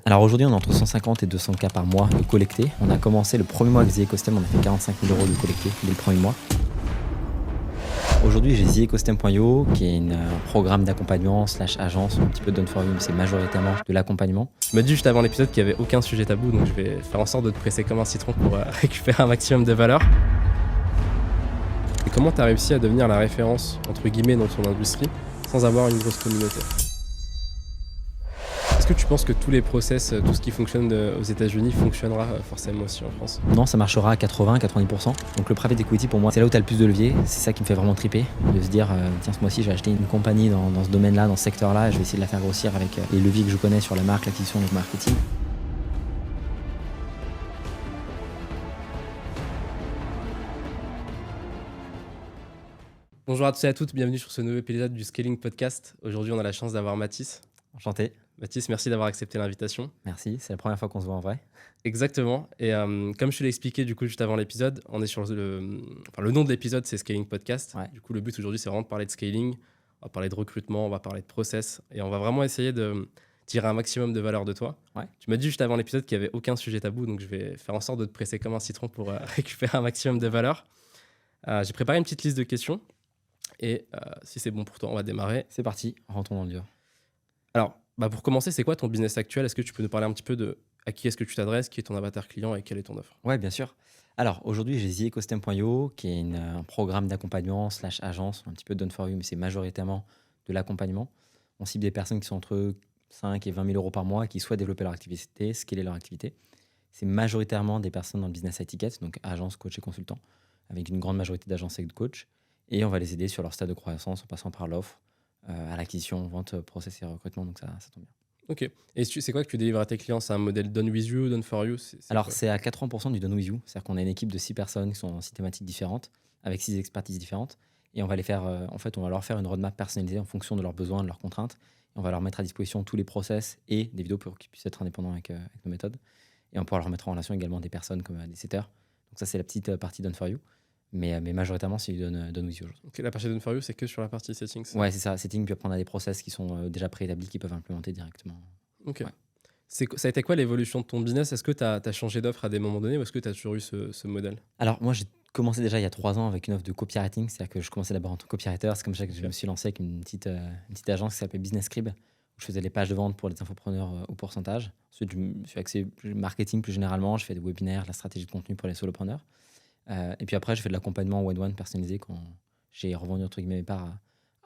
Alors aujourd'hui, on est entre 150 et 200 cas par mois de collectés. On a commencé le premier mois avec The Ecosystem, on a fait 45 000 euros de collectés dès le premier mois. Aujourd'hui, j'ai The Ecosystem.io qui est un programme d'accompagnement / agence, un petit peu de Done for You, mais c'est majoritairement de l'accompagnement. Tu m'as dit juste avant l'épisode qu'il n'y avait aucun sujet tabou, donc je vais faire en sorte de te presser comme un citron pour récupérer un maximum de valeur. Et comment tu as réussi à devenir la référence, entre guillemets, dans ton industrie, sans avoir une grosse communauté ? Est-ce que tu penses que tous les process, tout ce qui fonctionne aux États-Unis fonctionnera forcément aussi en France ? Non, ça marchera à 80-90%. Donc le private equity, pour moi, c'est là où tu as le plus de levier. C'est ça qui me fait vraiment triper, de se dire, tiens, ce mois-ci, je vais acheter une compagnie dans ce domaine-là, dans ce secteur-là, et je vais essayer de la faire grossir avec les leviers que je connais sur la marque, l'acquisition, le marketing. Bonjour à tous et à toutes, bienvenue sur ce nouveau épisode du Scaling Podcast. Aujourd'hui, on a la chance d'avoir Mathis. Enchanté. Mathis, merci d'avoir accepté l'invitation. Merci, c'est la première fois qu'on se voit en vrai. Exactement. Et comme je te l'ai expliqué du coup juste avant l'épisode, on est sur le nom de l'épisode, c'est Scaling Podcast. Ouais. Du coup, le but aujourd'hui, c'est vraiment de parler de scaling, on va parler de recrutement, on va parler de process, et on va vraiment essayer de tirer un maximum de valeur de toi. Ouais. Tu m'as dit juste avant l'épisode qu'il n'y avait aucun sujet tabou, donc je vais faire en sorte de te presser comme un citron pour récupérer un maximum de valeur. J'ai préparé une petite liste de questions, et si c'est bon pour toi, on va démarrer. C'est parti, rentrons dans le dur. Alors, pour commencer, c'est quoi ton business actuel ? Est-ce que tu peux nous parler un petit peu de à qui est-ce que tu t'adresses, qui est ton avatar client et quelle est ton offre ? Ouais, bien sûr. Alors aujourd'hui, j'ai The Ecosystem.io qui est un programme d'accompagnement / agence, un petit peu de Done for You, mais c'est majoritairement de l'accompagnement. On cible des personnes qui sont entre 5 et 20 000 euros par mois, qui souhaitent développer leur activité, scaler leur activité. C'est majoritairement des personnes dans le business high ticket, donc agence, coach et consultant, avec une grande majorité d'agences et de coachs. Et on va les aider sur leur stade de croissance en passant par l'offre, à l'acquisition, vente, process et recrutement, donc ça tombe bien. Ok. Et c'est quoi que tu délivres à tes clients ? C'est un modèle Done with you, Done for you ? Alors, quoi ? c'est à 80% du Done with you. C'est-à-dire qu'on a une équipe de 6 personnes qui sont en 6 thématiques différentes, avec 6 expertises différentes. Et on va les faire, on va leur faire une roadmap personnalisée en fonction de leurs besoins, de leurs contraintes. Et on va leur mettre à disposition tous les process et des vidéos pour qu'ils puissent être indépendants avec nos méthodes. Et on pourra leur mettre en relation également des personnes comme des setters. Donc ça, c'est la petite partie Done for you. Mais majoritairement, c'est du Done with you aujourd'hui. Ok, la partie Done for you, c'est que sur la partie settings ? Ouais, c'est ça. Setting, puis après, on a des process qui sont déjà préétablis, qui peuvent implémenter directement. Ok. Ouais. Ça a été quoi l'évolution de ton business ? Est-ce que tu as changé d'offre à des moments donnés ou est-ce que tu as toujours eu ce modèle ? Alors, moi, j'ai commencé déjà il y a 3 ans avec une offre de copywriting. C'est-à-dire que je commençais d'abord en tant que copywriter. C'est comme ça que je me suis lancé avec une petite agence qui s'appelait Business Scribe, où je faisais les pages de vente pour les infopreneurs au pourcentage. Ensuite, je me suis axé marketing plus généralement. Je fais des webinaires, la stratégie de contenu pour les solopreneurs. Et puis après, je fais de l'accompagnement one-one personnalisé quand j'ai revendu entre guillemets mes parts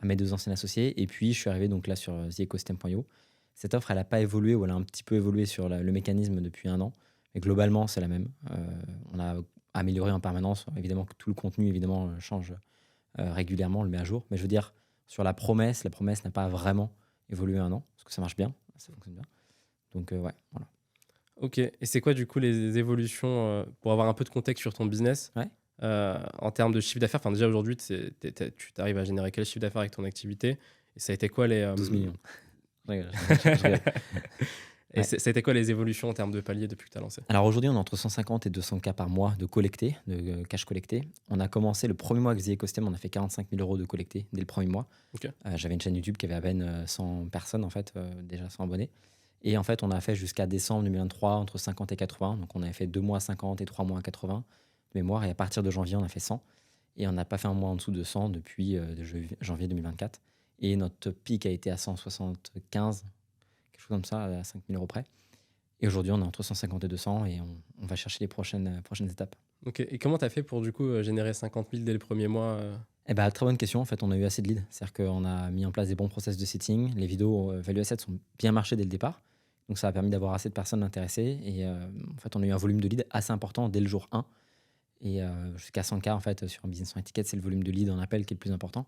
à mes 2 anciens associés. Et puis, je suis arrivé donc là sur The Ecosystem.io. Cette offre, elle n'a pas évolué ou elle a un petit peu évolué sur le mécanisme depuis 1 an. Mais globalement, c'est la même. On a amélioré en permanence. Évidemment que tout le contenu change régulièrement, on le met à jour. Mais je veux dire, sur la promesse n'a pas vraiment évolué 1 an, parce que ça marche bien, ça fonctionne bien. Donc ouais, voilà. Ok. Et c'est quoi du coup les évolutions pour avoir un peu de contexte sur ton business ? Ouais. En termes de chiffre d'affaires, déjà aujourd'hui, tu arrives à générer quel chiffre d'affaires avec ton activité ? Et ça a été quoi les 12 millions. Je rigole. Et Ouais. ça a été quoi les évolutions en termes de paliers depuis que tu as lancé ? Alors aujourd'hui, on est entre 150 et 200 cas par mois de collectés, de cash collecté. On a commencé le premier mois avec The Ecosystem, on a fait 45 000 euros de collectés dès le premier mois. Ok. J'avais une chaîne YouTube qui avait à peine 100 personnes, en fait, déjà 100 abonnés. Et en fait, on a fait jusqu'à décembre 2023 entre 50 et 80. Donc on avait fait 2 mois 50 et 3 mois 80 de mémoire. Et à partir de janvier, on a fait 100. Et on n'a pas fait un mois en dessous de 100 depuis janvier 2024. Et notre pic a été à 175, quelque chose comme ça, à 5 000 euros près. Et aujourd'hui, on est entre 150 et 200 et on va chercher les prochaines étapes. Ok. Et comment tu as fait pour du coup générer 50 000 dès le premier mois Très bonne question. En fait, on a eu assez de leads. C'est-à-dire qu'on a mis en place des bons process de setting. Les vidéos Value Assets sont bien marchées dès le départ. Donc, ça a permis d'avoir assez de personnes intéressées. Et en fait, on a eu un volume de leads assez important dès le jour 1. Et jusqu'à 100 K, en fait, sur un business en étiquette, c'est le volume de leads en appel qui est le plus important.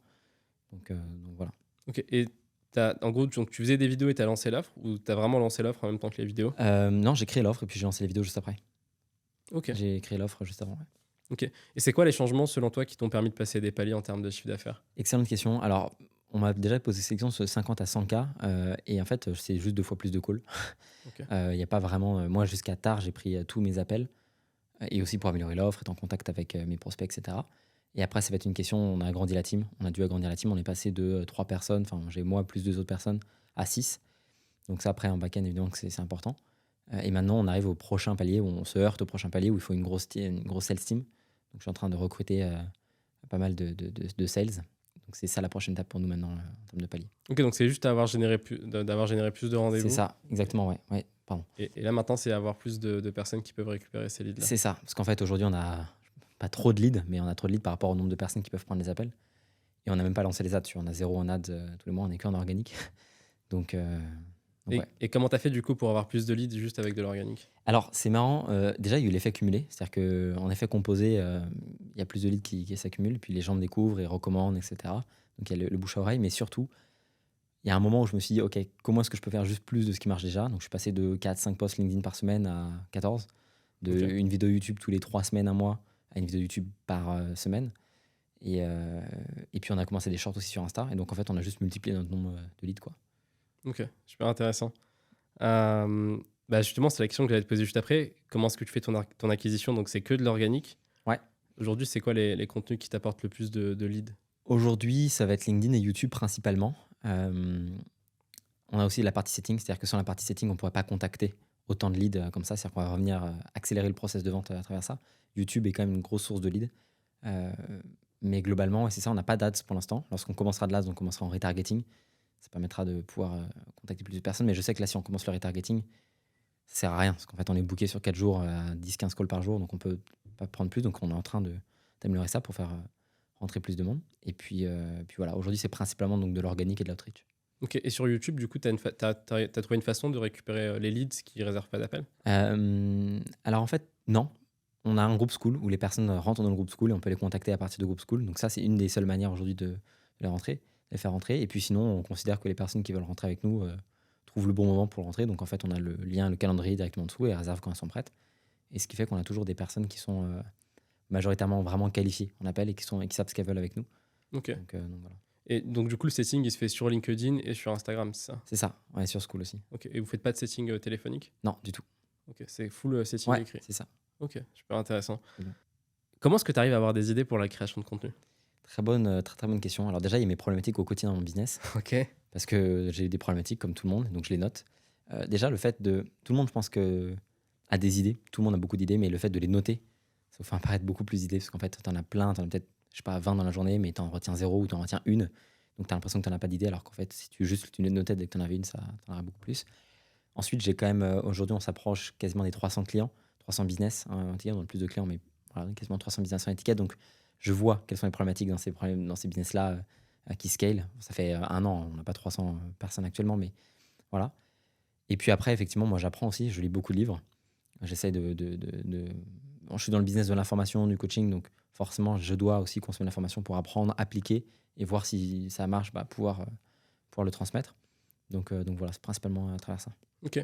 Donc voilà. Ok. Et en gros, donc, tu faisais des vidéos et tu as lancé l'offre ou tu as vraiment lancé l'offre en même temps que les vidéos ? Non, j'ai créé l'offre et puis j'ai lancé les vidéos juste après. Ok. J'ai créé l'offre juste avant. Ouais. Ok. Et c'est quoi les changements selon toi qui t'ont permis de passer des paliers en termes de chiffre d'affaires ? Excellente question. Alors, on m'a déjà posé cette question sur 50 à 100 K. Et en fait, c'est juste 2 fois plus de calls. Ok. Y a pas vraiment. Moi, jusqu'à tard, j'ai pris tous mes appels. Et aussi pour améliorer l'offre, être en contact avec mes prospects, etc. Et après, ça va être une question. On a agrandi la team. On a dû agrandir la team. On est passé de 3 personnes. Enfin, j'ai moi plus 2 autres personnes à 6. Donc, ça, après, en back-end, évidemment que c'est important. Et maintenant, on arrive au prochain palier, où on se heurte au prochain palier, où il faut une grosse sales team. Donc, je suis en train de recruter pas mal de sales. Donc, c'est ça la prochaine étape pour nous maintenant en termes de palier. Ok, donc c'est juste d'avoir généré plus de rendez-vous. C'est ça, exactement, ouais. Pardon. Et là, maintenant, c'est avoir plus de personnes qui peuvent récupérer ces leads-là. C'est ça, parce qu'en fait, aujourd'hui, on a pas trop de leads, mais on a trop de leads par rapport au nombre de personnes qui peuvent prendre les appels. Et on n'a même pas lancé les ads. On a 0 en ads tous les mois, on n'est qu'en organique. Donc, ouais. Et comment tu as fait du coup pour avoir plus de leads juste avec de l'organique? Alors, c'est marrant. Déjà, il y a eu l'effet cumulé. C'est-à-dire qu'en effet composé, il y a plus de leads qui s'accumulent. Puis les gens me découvrent et recommandent, etc. Donc, il y a le bouche à oreille. Mais surtout, il y a un moment où je me suis dit, OK, comment est-ce que je peux faire juste plus de ce qui marche déjà? Donc, je suis passé de 4-5 posts LinkedIn par semaine à 14. Une vidéo YouTube tous les 3 semaines, un mois, à une vidéo YouTube par semaine. Et puis, on a commencé des shorts aussi sur Insta. Et donc, en fait, on a juste multiplié notre nombre de leads, quoi. Ok, super intéressant. Justement, c'est la question que j'allais te poser juste après. Comment est-ce que tu fais ton acquisition? Donc, c'est que de l'organique. Ouais. Aujourd'hui, c'est quoi les contenus qui t'apportent le plus de leads? Aujourd'hui, ça va être LinkedIn et YouTube principalement. On a aussi la partie setting, c'est-à-dire que sur la partie setting, on ne pourrait pas contacter autant de leads comme ça. C'est-à-dire qu'on va revenir accélérer le process de vente à travers ça. YouTube est quand même une grosse source de leads. Mais globalement, c'est ça, on n'a pas d'ads pour l'instant. Lorsqu'on commencera de l'ads, on commencera en retargeting. Ça permettra de pouvoir contacter plus de personnes. Mais je sais que là, si on commence le retargeting, ça sert à rien. Parce qu'en fait, on est booké sur 4 jours à 10-15 calls par jour. Donc, on peut pas prendre plus. Donc, on est en train d'améliorer ça pour faire rentrer plus de monde. Et puis voilà, aujourd'hui, c'est principalement donc, de l'organique et de l'outreach. Ok, et sur YouTube, du coup, tu as trouvé une façon de récupérer les leads qui ne réservent pas d'appel? Alors, en fait, non. On a un groupe school où les personnes rentrent dans le groupe school et on peut les contacter à partir de groupe school. Donc, ça, c'est une des seules manières aujourd'hui de les faire rentrer. Et puis sinon, on considère que les personnes qui veulent rentrer avec nous trouvent le bon moment pour rentrer. Donc en fait, on a le lien, le calendrier directement en dessous et elles réservent quand elles sont prêtes. Et ce qui fait qu'on a toujours des personnes qui sont majoritairement vraiment qualifiées en appel et qui savent ce qu'elles veulent avec nous. Ok. Donc voilà. Et donc du coup, le setting, il se fait sur LinkedIn et sur Instagram, c'est ça? C'est ça, ouais, sur School aussi. Ok. Et vous faites pas de setting téléphonique? Non, du tout. Ok, c'est full setting écrit. C'est ça. Ok, super intéressant. Bien. Comment est-ce que tu arrives à avoir des idées pour la création de contenu? Très bonne question. Alors déjà, il y a mes problématiques au quotidien dans mon business. Ok. Parce que j'ai des problématiques comme tout le monde, donc je les note. Déjà, le fait de... Tout le monde, je pense, a des idées. Tout le monde a beaucoup d'idées, mais le fait de les noter, ça vous fait apparaître beaucoup plus d'idées. Parce qu'en fait, tu en as plein, tu en as peut-être, je sais pas, 20 dans la journée, mais tu en retiens 0 ou tu en retiens une. Donc, tu as l'impression que tu n'en as pas d'idées, alors qu'en fait, si tu les notais dès que tu en avais une, ça t'en aurait beaucoup plus. Ensuite, j'ai quand même... aujourd'hui, on s'approche quasiment des 300 clients, 300 business. On a plus de clients, mais voilà, quasiment 300 business en étiquette. Donc, je vois quelles sont les problématiques dans ces business-là qui scale. Ça fait 1 an, on n'a pas 300 personnes actuellement, mais voilà. Et puis après, effectivement, moi, j'apprends aussi, je lis beaucoup de livres. J'essaie je suis dans le business de l'information, du coaching, donc forcément, je dois aussi consommer l'information pour apprendre, appliquer et voir si ça marche, pouvoir le transmettre. Donc voilà, c'est principalement à travers ça. Ok.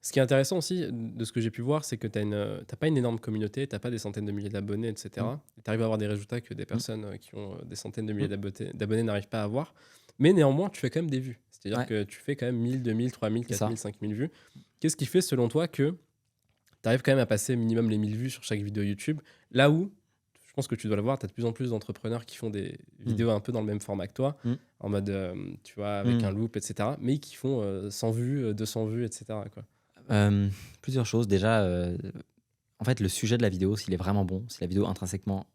Ce qui est intéressant aussi, de ce que j'ai pu voir, c'est que tu n'as pas une énorme communauté, tu n'as pas des centaines de milliers d'abonnés, etc. Tu arrives à avoir des résultats que des personnes qui ont des centaines de milliers d'abonnés n'arrivent pas à avoir. Mais néanmoins, tu fais quand même des vues. C'est-à-dire que tu fais quand même 1000, 2000, 3000, 4000, 5000 vues. Qu'est-ce qui fait, selon toi, que tu arrives quand même à passer minimum les 1000 vues sur chaque vidéo YouTube, là où, je pense que tu dois le voir, tu as de plus en plus d'entrepreneurs qui font des vidéos un peu dans le même format que toi, en mode, tu vois, avec un loop, etc., mais qui font 100 vues, 200 vues, etc., quoi. Plusieurs choses. Déjà, en fait, le sujet de la vidéo, s'il est vraiment bon, si la vidéo intrinsèquement,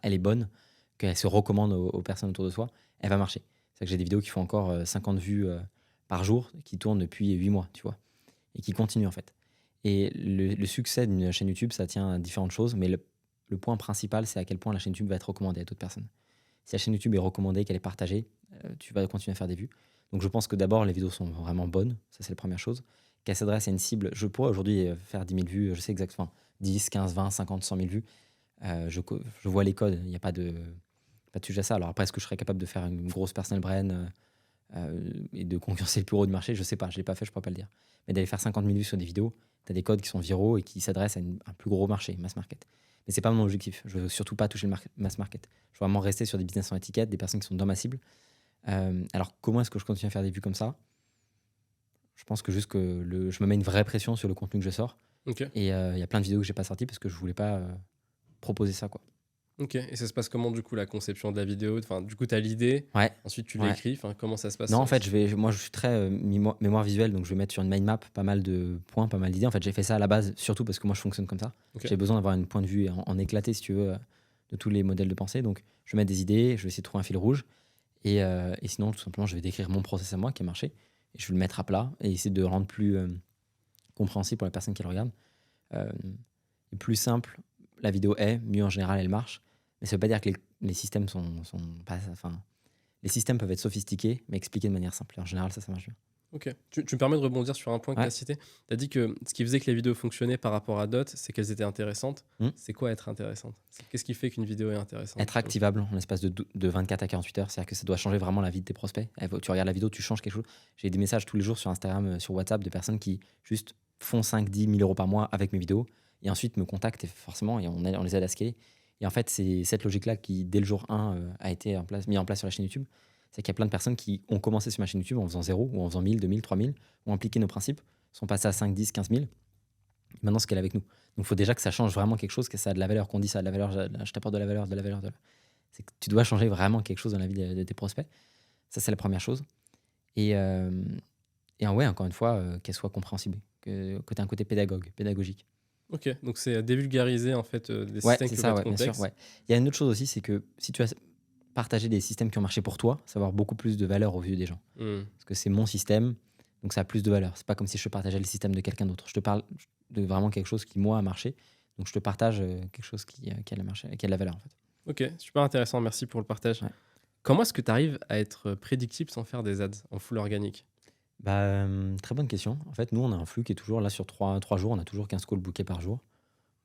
elle est bonne, qu'elle se recommande aux personnes autour de soi, elle va marcher. C'est que j'ai des vidéos qui font encore 50 vues par jour, qui tournent depuis 8 mois, tu vois, et qui continuent en fait. Et le succès d'une chaîne YouTube, ça tient à différentes choses, mais le point principal, c'est à quel point la chaîne YouTube va être recommandée à d'autres personnes. Si la chaîne YouTube est recommandée, qu'elle est partagée, tu vas continuer à faire des vues. Donc je pense que d'abord, les vidéos sont vraiment bonnes, ça c'est la première chose. Qu'elle s'adresse à une cible. Je pourrais aujourd'hui faire 10 000 vues, je sais exactement, 10, 15, 20, 50, 100 000 vues. Je vois les codes, il n'y a pas de sujet à ça. Alors après, est-ce que je serais capable de faire une grosse personal brand et de concurrencer le plus gros du marché? Je ne sais pas, je ne l'ai pas fait, je ne pourrais pas le dire. Mais d'aller faire 50 000 vues sur des vidéos, tu as des codes qui sont viraux et qui s'adressent à un plus gros marché, mass market. Mais ce n'est pas mon objectif. Je ne veux surtout pas toucher le mass market. Je veux vraiment rester sur des business en étiquette, des personnes qui sont dans ma cible. Alors comment est-ce que je continue à faire des vues comme ça? Je pense que juste que je me mets une vraie pression sur le contenu que je sors. Okay. Et il y a plein de vidéos que j'ai pas sorties parce que je voulais pas proposer ça, quoi. Ok. Et ça se passe comment, du coup, la conception de la vidéo? Enfin, du coup, tu as l'idée, Ouais, ensuite tu ouais. l'écris. Enfin, comment ça se passe Non, en fait, moi, je suis très mémoire visuelle, donc je vais mettre sur une mind map pas mal de points, pas mal d'idées. En fait, j'ai fait ça à la base, surtout parce que moi, je fonctionne comme ça. Ok. J'ai besoin d'avoir un point de vue en éclaté, si tu veux, de tous les modèles de pensée. Donc, je vais mettre des idées, je vais essayer de trouver un fil rouge. Et sinon, tout simplement, je vais décrire mon process à moi qui a marché. Et je vais le mettre à plat et essayer de le rendre plus compréhensible pour la personne qui le regarde. Euh, et plus simple la vidéo est, mieux en général elle marche. Mais ça veut pas dire que les systèmes sont pas. Enfin, les systèmes peuvent être sophistiqués, mais expliqués de manière simple. Et en général, ça marche bien. Ok. Tu me permets de rebondir sur un point que tu Ouais. as cité. Tu as dit que ce qui faisait que les vidéos fonctionnaient par rapport à d'autres, c'est qu'elles étaient intéressantes. Hmm. C'est quoi être intéressante? Qu'est-ce qui fait qu'une vidéo est intéressante? Être activable en l'espace de 24 à 48 heures, c'est-à-dire que ça doit changer vraiment la vie de tes prospects. Tu regardes la vidéo, tu changes quelque chose. J'ai des messages tous les jours sur Instagram, sur WhatsApp de personnes qui juste font 5, 10 000 euros par mois avec mes vidéos et ensuite me contactent et forcément, et on les aide à scaler. Et en fait, c'est cette logique-là qui, dès le jour 1, a été mis en place sur la chaîne YouTube. C'est qu'il y a plein de personnes qui ont commencé sur ma chaîne YouTube en faisant 0 ou en faisant 1000, 2000, 3000, ont appliqué nos principes, sont passés à 5, 10, 15 000. Maintenant, ce qu'elle est avec nous. Donc, il faut déjà que ça change vraiment quelque chose, que ça a de la valeur, qu'on dit ça a de la valeur, je t'apporte de la valeur, de la valeur, c'est que tu dois changer vraiment quelque chose dans la vie de tes prospects. Ça, c'est la première chose. Et, ouais, encore une fois, qu'elle soit compréhensible, que tu aies un côté pédagogique. Ok, donc c'est dévulgariser en fait des Ouais, systèmes c'est qui ça, peuvent ouais, être bien sûr. complexes. Ouais. Il y a une autre chose aussi, c'est que si tu as partagé des systèmes qui ont marché pour toi, ça va avoir beaucoup plus de valeur aux yeux des gens. Hmm. Parce que c'est mon système, donc ça a plus de valeur. C'est pas comme si je partageais le système de quelqu'un d'autre. Je te parle de vraiment quelque chose qui, moi, a marché. Donc, je te partage quelque chose qui a marché, qui a de la valeur, en fait. Ok, super intéressant, merci pour le partage. Ouais. Comment est-ce que tu arrives à être prédictible sans faire des ads en full organique? Très bonne question. En fait, nous, on a un flux qui est toujours là sur 3 jours. On a toujours 15 calls bookés par jour.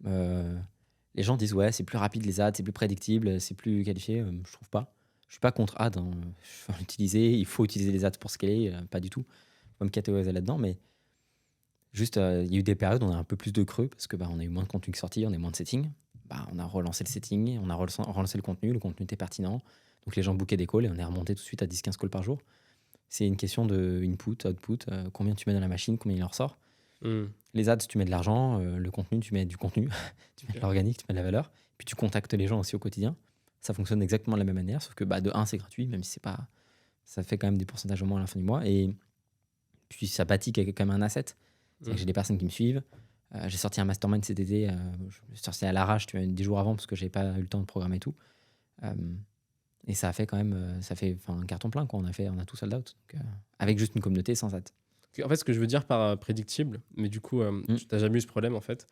Les gens disent, ouais, c'est plus rapide les ads, c'est plus prédictible, c'est plus qualifié. Je trouve pas. Je suis pas contre ads. Hein. Il faut utiliser les ads pour scaler, pas du tout. Faut pas me catégoriser là-dedans, mais juste, il y a eu des périodes où on a un peu plus de creux parce que on a eu moins de contenu qui sorti, on a eu moins de setting. On a relancé le setting, on a relancé le contenu était pertinent. Donc les gens bookaient des calls et on est remonté tout de suite à 10-15 calls par jour. C'est une question de input, output, combien tu mets dans la machine, combien il en ressort. Hmm. Les ads, tu mets de l'argent, le contenu, tu mets du contenu, tu mets de l'organique, tu mets de la valeur. Puis tu contactes les gens aussi au quotidien. Ça fonctionne exactement de la même manière, sauf que de 1, c'est gratuit, même si c'est pas. Ça fait quand même des pourcentages au moins à la fin du mois. Et puis ça bâtit quand même un asset. C'est-à-dire que j'ai des personnes qui me suivent. J'ai sorti un mastermind cet été. Je suis sorti à l'arrache 10 jours avant parce que j'ai pas eu le temps de programmer tout. Et ça a fait quand même un carton plein. Quoi. On a tout sold out. Donc, avec juste une communauté sans ads. En fait, ce que je veux dire par prédictible, mais du coup, tu n'as jamais eu ce problème en fait,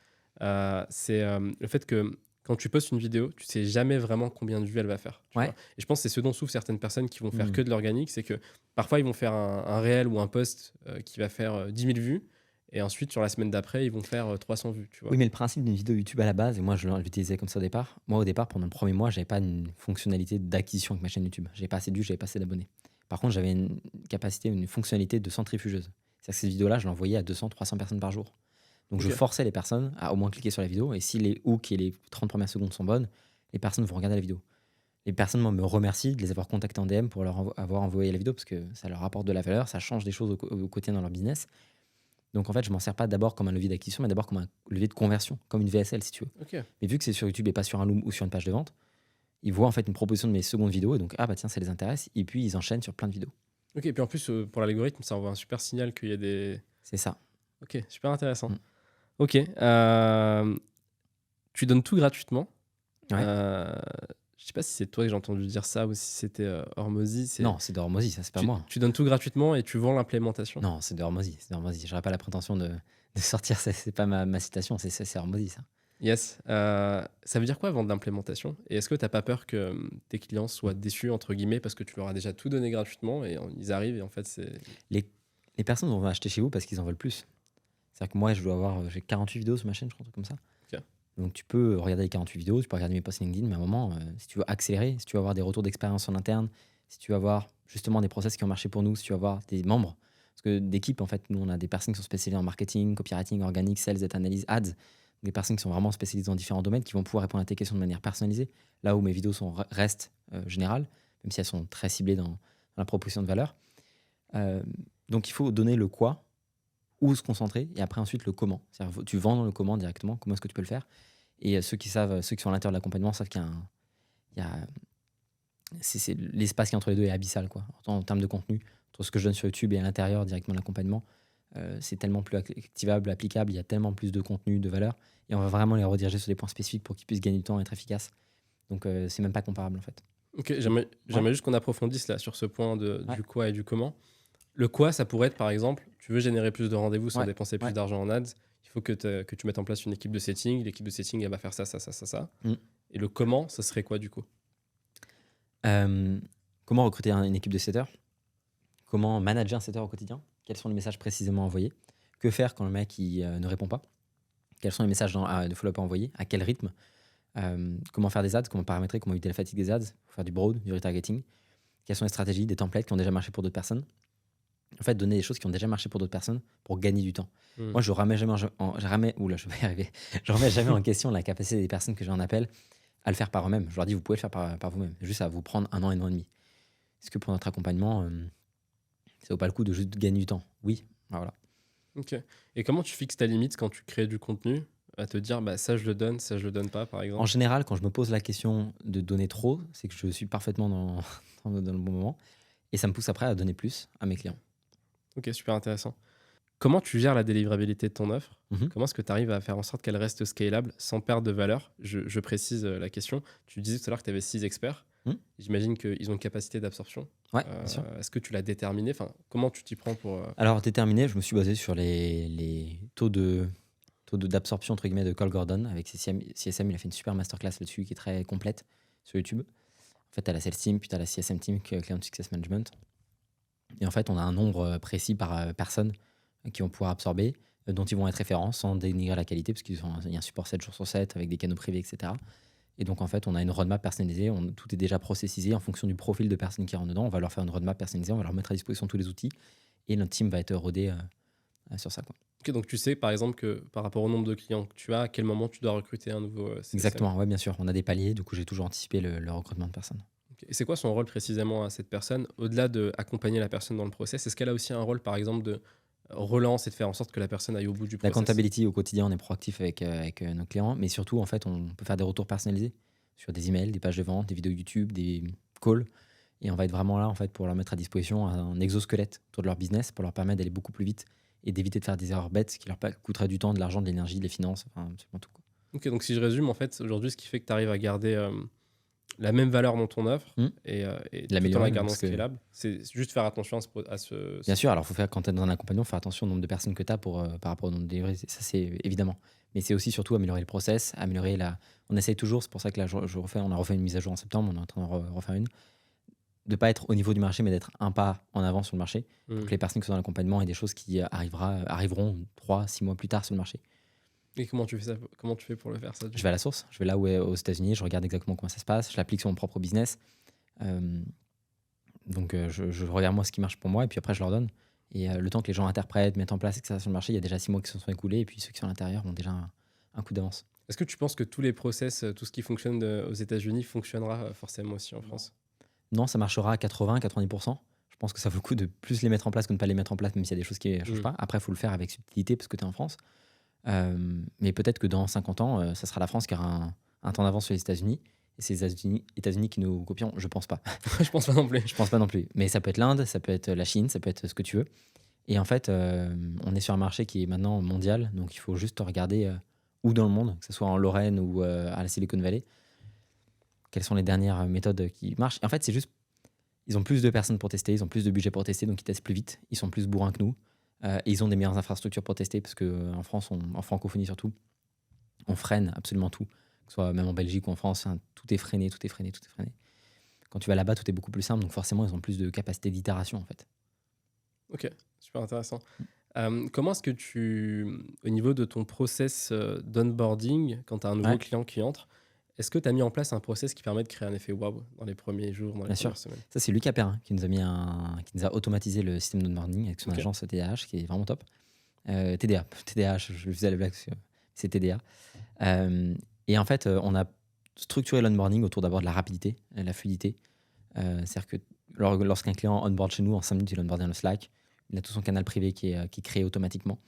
c'est le fait que quand tu postes une vidéo, tu sais jamais vraiment combien de vues elle va faire. Tu Ouais. vois. Et je pense que c'est ce dont souffrent certaines personnes qui vont faire Mm. que de l'organique, c'est que parfois ils vont faire un réel ou un post qui va faire 10 000 vues, et ensuite sur la semaine d'après, ils vont faire 300 vues. Tu vois. Oui, mais le principe d'une vidéo YouTube à la base, et moi je l'utilisais comme ça au départ. Moi au départ, pendant le premier mois, j'avais pas une fonctionnalité d'acquisition avec ma chaîne YouTube. J'avais pas assez de vues, j'avais pas assez d'abonnés. Par contre, j'avais une capacité, une fonctionnalité de centrifugeuse. C'est-à-dire que ces vidéos-là, je l'envoyais à 200, 300 personnes par jour. Donc je Ok. forçais les personnes à au moins cliquer sur la vidéo. Et si les hooks et les 30 premières secondes sont bonnes, les personnes vont regarder la vidéo. Les personnes moi, me remercient de les avoir contactés en DM pour leur avoir envoyé la vidéo parce que ça leur apporte de la valeur, ça change des choses au quotidien dans leur business. Donc en fait, je m'en sers pas d'abord comme un levier d'acquisition, mais d'abord comme un levier de conversion, comme une VSL si tu veux. Ok. Mais vu que c'est sur YouTube et pas sur un Loom ou sur une page de vente, ils voient en fait une proposition de mes secondes vidéos et donc ah bah tiens ça les intéresse et puis ils enchaînent sur plein de vidéos. Ok. Et puis en plus, pour l'algorithme, ça envoie un super signal qu'il y a des. C'est ça. Ok, super intéressant. Mm. Ok. Tu donnes tout gratuitement. Ouais. Je sais pas si c'est toi que j'ai entendu dire ça ou si c'était Hormozy. Non, c'est de Hormozy, ça c'est pas moi. Tu donnes tout gratuitement et tu vends l'implémentation. Non, c'est de Hormozy, c'est de Hormozy. J'aurais pas la prétention de sortir, c'est pas ma citation, c'est Hormozy ça. Yes. Ça veut dire quoi vendre l'implémentation? Et est-ce que tu n'as pas peur que tes clients soient déçus, entre guillemets, parce que tu leur as déjà tout donné gratuitement et ils arrivent et en fait c'est. Les personnes vont acheter chez vous parce qu'ils en veulent plus. C'est-à-dire que moi, j'ai 48 vidéos sur ma chaîne, je crois, un truc comme ça. Ok. Donc tu peux regarder les 48 vidéos, tu peux regarder mes posts LinkedIn, mais à un moment, si tu veux accélérer, si tu veux avoir des retours d'expérience en interne, si tu veux avoir justement des process qui ont marché pour nous, si tu veux avoir des membres, parce que d'équipe, en fait, nous, on a des personnes qui sont spécialisées en marketing, copywriting, organique, sales, data analyse, ads, des personnes qui sont vraiment spécialisées dans différents domaines, qui vont pouvoir répondre à tes questions de manière personnalisée, là où mes vidéos restent générales, même si elles sont très ciblées dans la proposition de valeur. Donc il faut donner le quoi, où se concentrer, et après ensuite le comment. C'est-à-dire, tu vends dans le comment directement, comment est-ce que tu peux le faire. Et ceux qui sont à l'intérieur de l'accompagnement savent qu'il y a il y a, c'est l'espace qui est entre les deux est abyssal, quoi. En termes de contenu, entre ce que je donne sur YouTube et à l'intérieur directement de l'accompagnement, c'est tellement plus activable, applicable, il y a tellement plus de contenu, de valeur, et on va vraiment les rediriger sur des points spécifiques pour qu'ils puissent gagner du temps et être efficaces. Donc c'est même pas comparable en fait. Ok, j'aimerais juste qu'on approfondisse là sur ce point Ouais. du quoi et du comment. Le quoi, ça pourrait être par exemple, tu veux générer plus de rendez-vous sans Ouais. dépenser plus Ouais. d'argent en ads, il faut que tu mettes en place une équipe de setting. L'équipe de setting, elle va faire ça, ça, ça, ça, ça. Mm. Et le comment, ça serait quoi du coup? Comment recruter une équipe de setters? Comment manager un setter au quotidien? Quels sont les messages précisément envoyés? Que faire quand le mec ne répond pas? Quels sont les messages de follow-up à envoyer? À quel rythme? Comment faire des ads? Comment paramétrer? Comment éviter la fatigue des ads? Pour faire du broad, du retargeting? Quelles sont les stratégies, des templates qui ont déjà marché pour d'autres personnes? En fait, donner des choses qui ont déjà marché pour d'autres personnes pour gagner du temps. Moi, je remets jamais je vais y arriver. Je remets jamais en question la capacité des personnes que j'ai en appel à le faire par eux-mêmes. Je leur dis, vous pouvez le faire par vous-même. Juste à vous prendre 1 an et demi. Est-ce que pour notre accompagnement, ça vaut pas le coup de juste gagner du temps? Oui, voilà. Ok. Et comment tu fixes ta limite quand tu crées du contenu à te dire, bah, ça je le donne, ça je le donne pas, par exemple? En général, quand je me pose la question de donner trop, c'est que je suis parfaitement dans le bon moment. Et ça me pousse après à donner plus à mes clients. Ok, super intéressant. Comment tu gères la délivrabilité de ton offre? Mhm. Comment est-ce que tu arrives à faire en sorte qu'elle reste scalable sans perdre de valeur? Je précise la question. Tu disais tout à l'heure que tu avais 6 experts. Mhm. J'imagine qu'ils ont une capacité d'absorption. Ouais, bien sûr. Est-ce que tu l'as déterminé? Enfin, comment tu t'y prends pour... Alors, déterminé, je me suis basé sur les taux d'absorption entre guillemets de Cole Gordon avec CSM. Il a fait une super masterclass là-dessus qui est très complète sur YouTube. En fait, tu as la Sales Team, puis tu as la CSM Team, Client Success Management. Et en fait, on a un nombre précis par personne qui vont pouvoir absorber, dont ils vont être référents sans dénigrer la qualité, parce qu'il y a un support 7 jours sur 7 avec des canaux privés, etc. Et donc, en fait, on a une roadmap personnalisée. Tout est déjà processisé en fonction du profil de personnes qui rentrent dedans. On va leur faire une roadmap personnalisée, on va leur mettre à disposition tous les outils. Et notre team va être rodé sur ça, quoi. Ok, donc tu sais, par exemple, que par rapport au nombre de clients que tu as, à quel moment tu dois recruter un nouveau CSM? Exactement, ouais, bien sûr. On a des paliers, du coup, j'ai toujours anticipé le recrutement de personnes. Ok. Et c'est quoi son rôle précisément à cette personne? Au-delà d'accompagner la personne dans le process, est-ce qu'elle a aussi un rôle, par exemple, de relance et de faire en sorte que la personne aille au bout du La process? comptability au quotidien, on est proactif avec nos clients, mais surtout, en fait, on peut faire des retours personnalisés sur des emails, des pages de vente, des vidéos YouTube, des calls. Et on va être vraiment là, en fait, pour leur mettre à disposition un exosquelette autour de leur business, pour leur permettre d'aller beaucoup plus vite et d'éviter de faire des erreurs bêtes qui leur coûteraient du temps, de l'argent, de l'énergie, des finances, enfin, absolument tout, quoi. Ok, donc si je résume, en fait, aujourd'hui, ce qui fait que tu arrives à garder la même valeur dans ton offre et tout en L'améliorer, la gardant parce que scalable, c'est juste faire attention à ce... bien sûr, alors faut faire quand tu es dans un accompagnement, faire attention au nombre de personnes que tu as par rapport au nombre de délivrés, ça c'est évidemment. Mais c'est aussi surtout améliorer le process, améliorer on essaye toujours, c'est pour ça que là on a refait une mise à jour en septembre, on est en train de refaire une, de pas être au niveau du marché, mais d'être un pas en avant sur le marché, pour que les personnes qui sont dans l'accompagnement aient des choses qui arriveront 3-6 mois plus tard sur le marché. Et comment tu fais ça? Comment tu fais pour le faire, ça? Je vais à la source, je vais là où est aux États-Unis, je regarde exactement comment ça se passe, je l'applique sur mon propre business. Donc je regarde moi ce qui marche pour moi et puis après je leur donne. Et le temps que les gens interprètent, mettent en place, etc. sur le marché, il y a déjà 6 mois qui se sont écoulés et puis ceux qui sont à l'intérieur ont déjà un coup d'avance. Est-ce que tu penses que tous les process, tout ce qui fonctionne aux États-Unis fonctionnera forcément aussi en France? Non, ça marchera à 80-90%. Je pense que ça vaut le coup de plus les mettre en place que de ne pas les mettre en place, même s'il y a des choses qui ne changent pas. Après, il faut le faire avec subtilité parce que tu es en France. Mais peut-être que dans 50 ans, ça sera la France qui aura un temps d'avance sur les États-Unis. Et c'est les États-Unis qui nous copieront. Je pense pas. Je pense pas non plus. Je pense pas non plus. Mais ça peut être l'Inde, ça peut être la Chine, ça peut être ce que tu veux. Et en fait, on est sur un marché qui est maintenant mondial. Donc il faut juste regarder où dans le monde, que ce soit en Lorraine ou à la Silicon Valley, quelles sont les dernières méthodes qui marchent. Et en fait, c'est juste, ils ont plus de personnes pour tester, ils ont plus de budget pour tester, donc ils testent plus vite. Ils sont plus bourrins que nous. Et ils ont des meilleures infrastructures pour tester, parce qu'en France, en francophonie surtout, on freine absolument tout. Que ce soit même en Belgique ou en France, hein, tout est freiné. Quand tu vas là-bas, tout est beaucoup plus simple, donc forcément, ils ont plus de capacité d'itération, en fait. Ok, super intéressant. Comment est-ce que au niveau de ton process d'onboarding, quand tu as un nouveau client qui entre, est-ce que tu as mis en place un process qui permet de créer un effet wow dans les premiers jours, dans les premières semaines? Ça, c'est Lucas Perrin qui nous a automatisé le système d'onboarding avec son agence TDAH, qui est vraiment top. TDAH, je faisais la blague, c'est TDA. Et en fait, on a structuré l'onboarding autour d'abord de la rapidité, la fluidité. C'est-à-dire que lorsqu'un client onboard chez nous, en 5 minutes, il onboard dans le Slack. Il a tout son canal privé qui est créé automatiquement.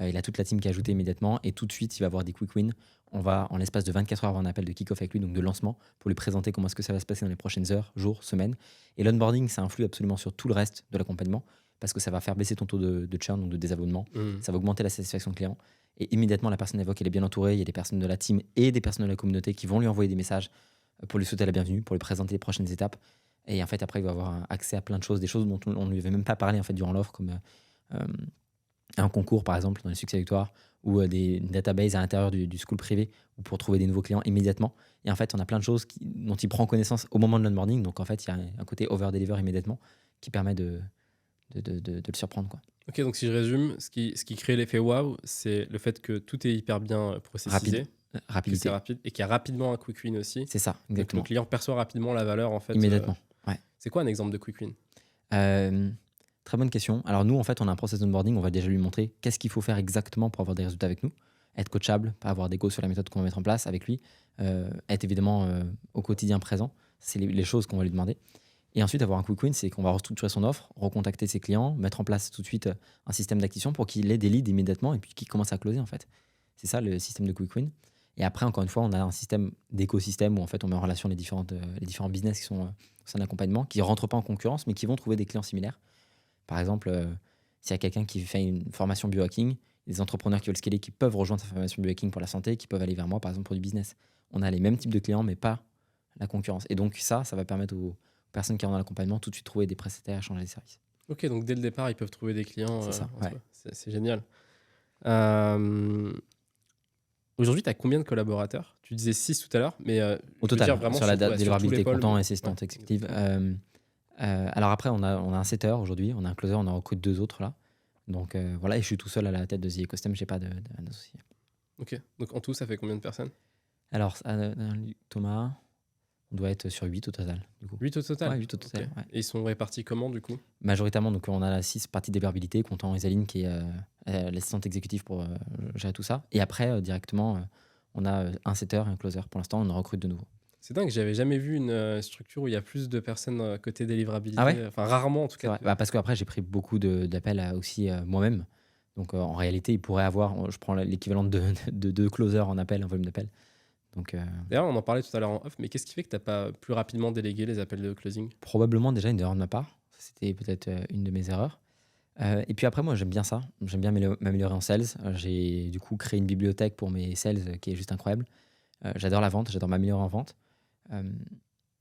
Il a toute la team qui est ajoutée immédiatement et tout de suite, il va avoir des quick wins. On va, en l'espace de 24 heures, avoir un appel de kick-off avec lui, donc de lancement, pour lui présenter comment est-ce que ça va se passer dans les prochaines heures, jours, semaines. Et l'onboarding, ça influe absolument sur tout le reste de l'accompagnement parce que ça va faire baisser ton taux de churn, donc de désabonnement. Ça va augmenter la satisfaction client. Et immédiatement, la personne évoque qu'elle est bien entourée. Il y a des personnes de la team et des personnes de la communauté qui vont lui envoyer des messages pour lui souhaiter la bienvenue, pour lui présenter les prochaines étapes. Et en fait, après, il va avoir accès à plein de choses, des choses dont on ne lui avait même pas parlé en fait, durant l'offre, comme un concours, par exemple, dans les succès victoires, ou des databases à l'intérieur du school privé, ou pour trouver des nouveaux clients immédiatement. Et en fait, on a plein de choses dont il prend connaissance au moment de l'onboarding. Donc, en fait, il y a un côté over-deliver immédiatement qui permet de le surprendre, quoi. Ok, donc si je résume, ce qui crée l'effet wow, c'est le fait que tout est hyper bien processisé, que Rapidité. c'est rapide et qu'il y a rapidement un quick win aussi. C'est ça, Donc le exactement. client perçoit rapidement la valeur en fait. Immédiatement. Ouais. C'est quoi un exemple de quick win? Très bonne question. Alors nous, en fait, on a un process d'onboarding. On va déjà lui montrer qu'est-ce qu'il faut faire exactement pour avoir des résultats avec nous. Être coachable, pas avoir d'égo sur la méthode qu'on va mettre en place avec lui. Être évidemment au quotidien présent. C'est les choses qu'on va lui demander. Et ensuite, avoir un quick win, c'est qu'on va restructurer son offre, recontacter ses clients, mettre en place tout de suite un système d'acquisition pour qu'il ait des leads immédiatement et puis qu'il commence à closer, en fait. C'est ça le système de quick win. Et après, encore une fois, on a un système d'écosystème où en fait, on met en relation les différents business qui sont au sein de l'accompagnement, qui ne rentrent pas en concurrence, mais qui vont trouver des clients similaires. Par exemple, s'il y a quelqu'un qui fait une formation biohacking, des entrepreneurs qui veulent scaler, qui peuvent rejoindre sa formation biohacking pour la santé, qui peuvent aller vers moi, par exemple, pour du business. On a les mêmes types de clients, mais pas la concurrence. Et donc ça va permettre aux personnes qui rentrent dans l'accompagnement tout de suite trouver des prestataires à changer les services. Ok, donc dès le départ, ils peuvent trouver des clients. C'est ça, ouais. C'est génial. Aujourd'hui, tu as combien de collaborateurs? Tu disais 6 tout à l'heure, mais au total, vraiment sur la sur délivrabilité tout comptant l'épaule, et assistante exécutive. Alors après, on a un setter aujourd'hui, on a un closer, on en recrute 2 autres là. Donc voilà, et je suis tout seul à la tête de The Ecosystem, j'ai pas d'associé. Ok, donc en tout, ça fait combien de personnes? Alors, Thomas, on doit être sur 8 au total. Du coup. 8 au total? Ouais, 8 au total. Okay. Ouais. Et ils sont répartis comment du coup? Majoritairement, donc on a 6 parties délivrabilité, comptant Isaline qui est l'assistante exécutive pour gérer tout ça. Et après, directement, on a un setter et un closer. Pour l'instant, on en recrute de nouveau. C'est dingue, j'avais jamais vu une structure où il y a plus de personnes côté délivrabilité. Ah ouais? Enfin, rarement en tout cas. Bah, parce qu'après, j'ai pris beaucoup d'appels aussi moi-même. Donc en réalité, il pourrait avoir, je prends l'équivalent de 2 closers en appel, en volume d'appel. Donc, d'ailleurs, on en parlait tout à l'heure en off, mais qu'est-ce qui fait que tu n'as pas plus rapidement délégué les appels de closing? Probablement déjà une erreur de ma part. C'était peut-être une de mes erreurs. Et puis après, moi, j'aime bien ça. J'aime bien m'améliorer en sales. J'ai du coup créé une bibliothèque pour mes sales qui est juste incroyable. J'adore la vente, j'adore m'améliorer en vente.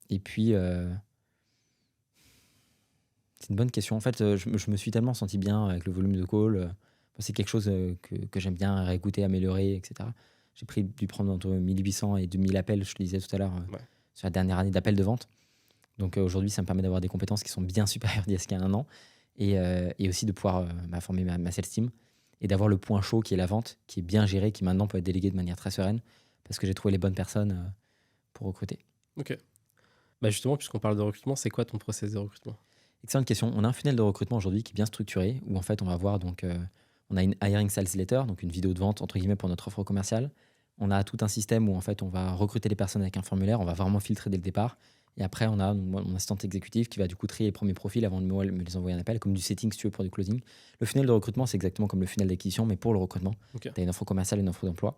Et puis, c'est une bonne question. En fait, je me suis tellement senti bien avec le volume de call. C'est quelque chose que j'aime bien réécouter, améliorer, etc. J'ai dû prendre entre 1800 et 2000 appels, je te disais tout à l'heure, sur la dernière année d'appels de vente. Donc aujourd'hui, ça me permet d'avoir des compétences qui sont bien supérieures d'il y a un an. Et aussi de pouvoir former ma sales team et d'avoir le point chaud qui est la vente, qui est bien géré, qui maintenant peut être délégué de manière très sereine parce que j'ai trouvé les bonnes personnes pour recruter. Ok. Bah justement, puisqu'on parle de recrutement, c'est quoi ton process de recrutement? Excellente question. On a un funnel de recrutement aujourd'hui qui est bien structuré où en fait on va voir donc on a une hiring sales letter, donc une vidéo de vente entre guillemets pour notre offre commerciale. On a tout un système où en fait on va recruter les personnes avec un formulaire, on va vraiment filtrer dès le départ. Et après, on a mon assistante exécutive qui va du coup trier les premiers profils avant de me les envoyer un appel, comme du setting si tu veux pour du closing. Le funnel de recrutement, c'est exactement comme le funnel d'acquisition, mais pour le recrutement. Okay. Tu as une offre commerciale et une offre d'emploi.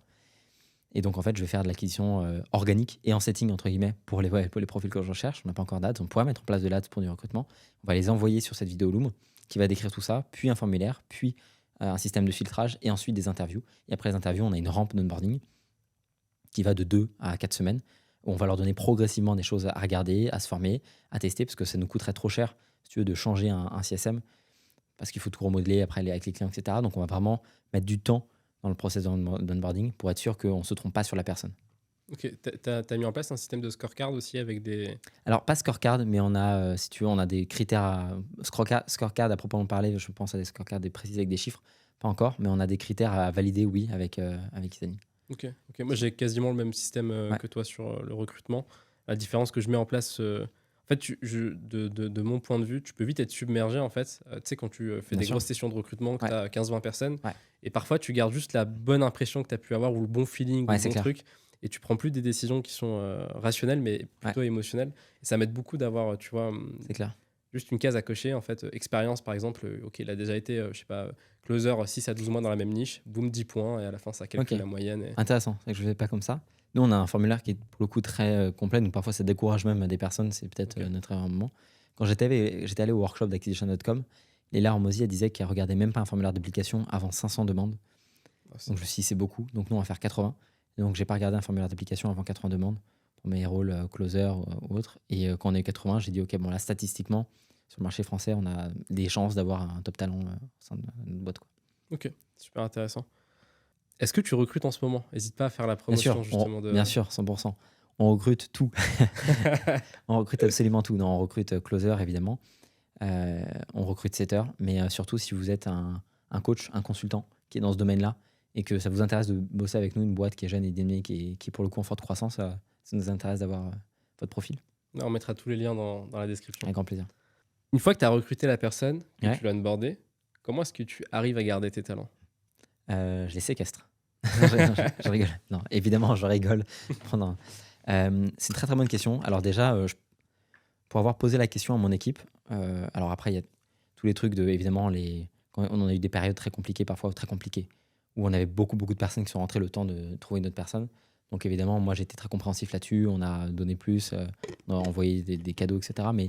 Et donc, en fait, je vais faire de l'acquisition organique et en setting, entre guillemets, pour les profils que je recherche. On n'a pas encore d'ads. On pourrait mettre en place de l'ads pour du recrutement. On va les envoyer sur cette vidéo Loom qui va décrire tout ça, puis un formulaire, puis un système de filtrage et ensuite des interviews. Et après les interviews, on a une rampe d'onboarding qui va de 2 à 4 semaines. On va leur donner progressivement des choses à regarder, à se former, à tester, parce que ça nous coûterait trop cher, si tu veux, de changer un CSM, parce qu'il faut tout remodeler après avec les clients, etc. Donc, on va vraiment mettre du temps dans le process d'onboarding pour être sûr qu'on ne se trompe pas sur la personne. Ok, t'as mis en place un système de scorecard aussi avec des... Alors, pas scorecard, mais on a, si tu veux, on a des critères scorecard à proprement parler, je pense à des scorecards précis avec des chiffres, pas encore, mais on a des critères à valider, oui, avec Isani. Ok. Moi j'ai quasiment le même système que toi sur le recrutement. La différence que je mets en place, en fait, de mon point de vue, tu peux vite être submergé en fait. Tu sais, quand tu fais des grosses sessions de recrutement, que tu as 15-20 personnes, et parfois tu gardes juste la bonne impression que tu as pu avoir ou le bon feeling, ou le bon truc, et tu prends plus des décisions qui sont rationnelles mais plutôt émotionnelles. Et ça m'aide beaucoup d'avoir, tu vois, c'est clair. juste une case à cocher, en fait, expérience, par exemple, OK, il a déjà été, je sais pas, closer 6 à 12 mois dans la même niche, boum, 10 points, et à la fin, ça calcule Ok, la moyenne. Et... intéressant. C'est vrai que je ne fais pas comme ça. Nous, on a un formulaire qui est pour le coup très complet, donc parfois ça décourage même des personnes, c'est peut-être Ok. notre erreur à un moment. Quand j'étais allé au workshop d'Acquisition.com, Léla Hormozy, elle disait qu'elle regardait même pas un formulaire d'application avant 500 demandes. Ah, c'est Donc je me suis dit, c'est beaucoup. Donc nous, on va faire 80. Et donc j'ai pas regardé un formulaire d'application avant 80 demandes pour mes rôles closer ou autres. Et quand on a eu 80, j'ai dit, OK, bon là, statistiquement, sur le marché français, on a des chances d'avoir un top talent au sein de notre boîte, quoi. OK, super intéressant. Est-ce que tu recrutes en ce moment? N'hésite pas à faire la Bien sûr, promotion justement de... bien sûr, 100%. On recrute tout. On recrute absolument tout. Non, on recrute closer, évidemment. On recrute setter. Mais surtout, si vous êtes un coach, un consultant qui est dans ce domaine-là et que ça vous intéresse de bosser avec nous, une boîte qui est jeune et dynamique et qui est pour le coup en forte croissance, ça nous intéresse d'avoir votre profil. On mettra tous les liens dans la description. Avec grand plaisir. Une fois que tu as recruté la personne, que Ouais. tu l'as onboardé, comment est-ce que tu arrives à garder tes talents? Je les séquestre. Je rigole. Non, évidemment, je rigole. Pendant... c'est une très très bonne question. Alors déjà, pour avoir posé la question à mon équipe, alors après, il y a tous les trucs de, évidemment, quand on a eu des périodes très compliquées, parfois très compliquées, où on avait beaucoup de personnes qui sont rentrées, le temps de trouver une autre personne. Donc évidemment, moi, j'étais très compréhensif là-dessus. On a donné plus, on a envoyé des cadeaux, etc. Mais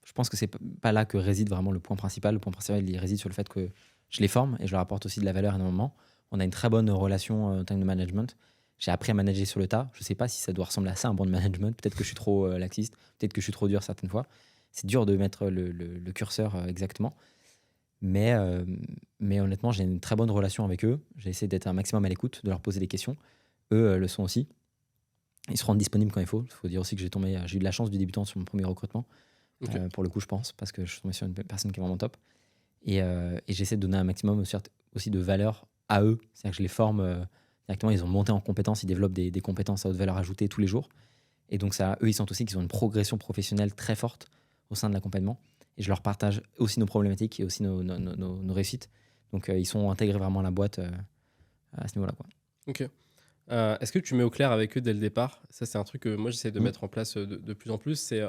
je pense que c'est pas là que réside vraiment le point principal. Le point principal, il réside sur le fait que je les forme et je leur apporte aussi de la valeur énormément. On a une très bonne relation en termes de management. J'ai appris à manager sur le tas. Je ne sais pas si ça doit ressembler à ça, un bon management. Peut-être que je suis trop laxiste, peut-être que je suis trop dur certaines fois. C'est dur de mettre le curseur exactement. Mais honnêtement, j'ai une très bonne relation avec eux. J'ai essayé d'être un maximum à l'écoute, de leur poser des questions. Eux le sont aussi. Ils se rendent disponibles quand il faut. Il faut dire aussi que j'ai eu de la chance du débutant sur mon premier recrutement. Ok. Pour le coup, je pense, parce que je suis tombé sur une personne qui est vraiment top. Et j'essaie de donner un maximum aussi de valeur à eux. C'est-à-dire que je les forme directement. Ils ont monté en compétences, ils développent des compétences à haute valeur ajoutée tous les jours. Et donc, eux, ils sentent aussi qu'ils ont une progression professionnelle très forte au sein de l'accompagnement. Et je leur partage aussi nos problématiques et aussi nos réussites. Donc, ils sont intégrés vraiment à la boîte à ce niveau-là, quoi. Ok. Est-ce que tu mets au clair avec eux dès le départ? Ça, c'est un truc que moi, j'essaie de mettre en place de plus en plus. C'est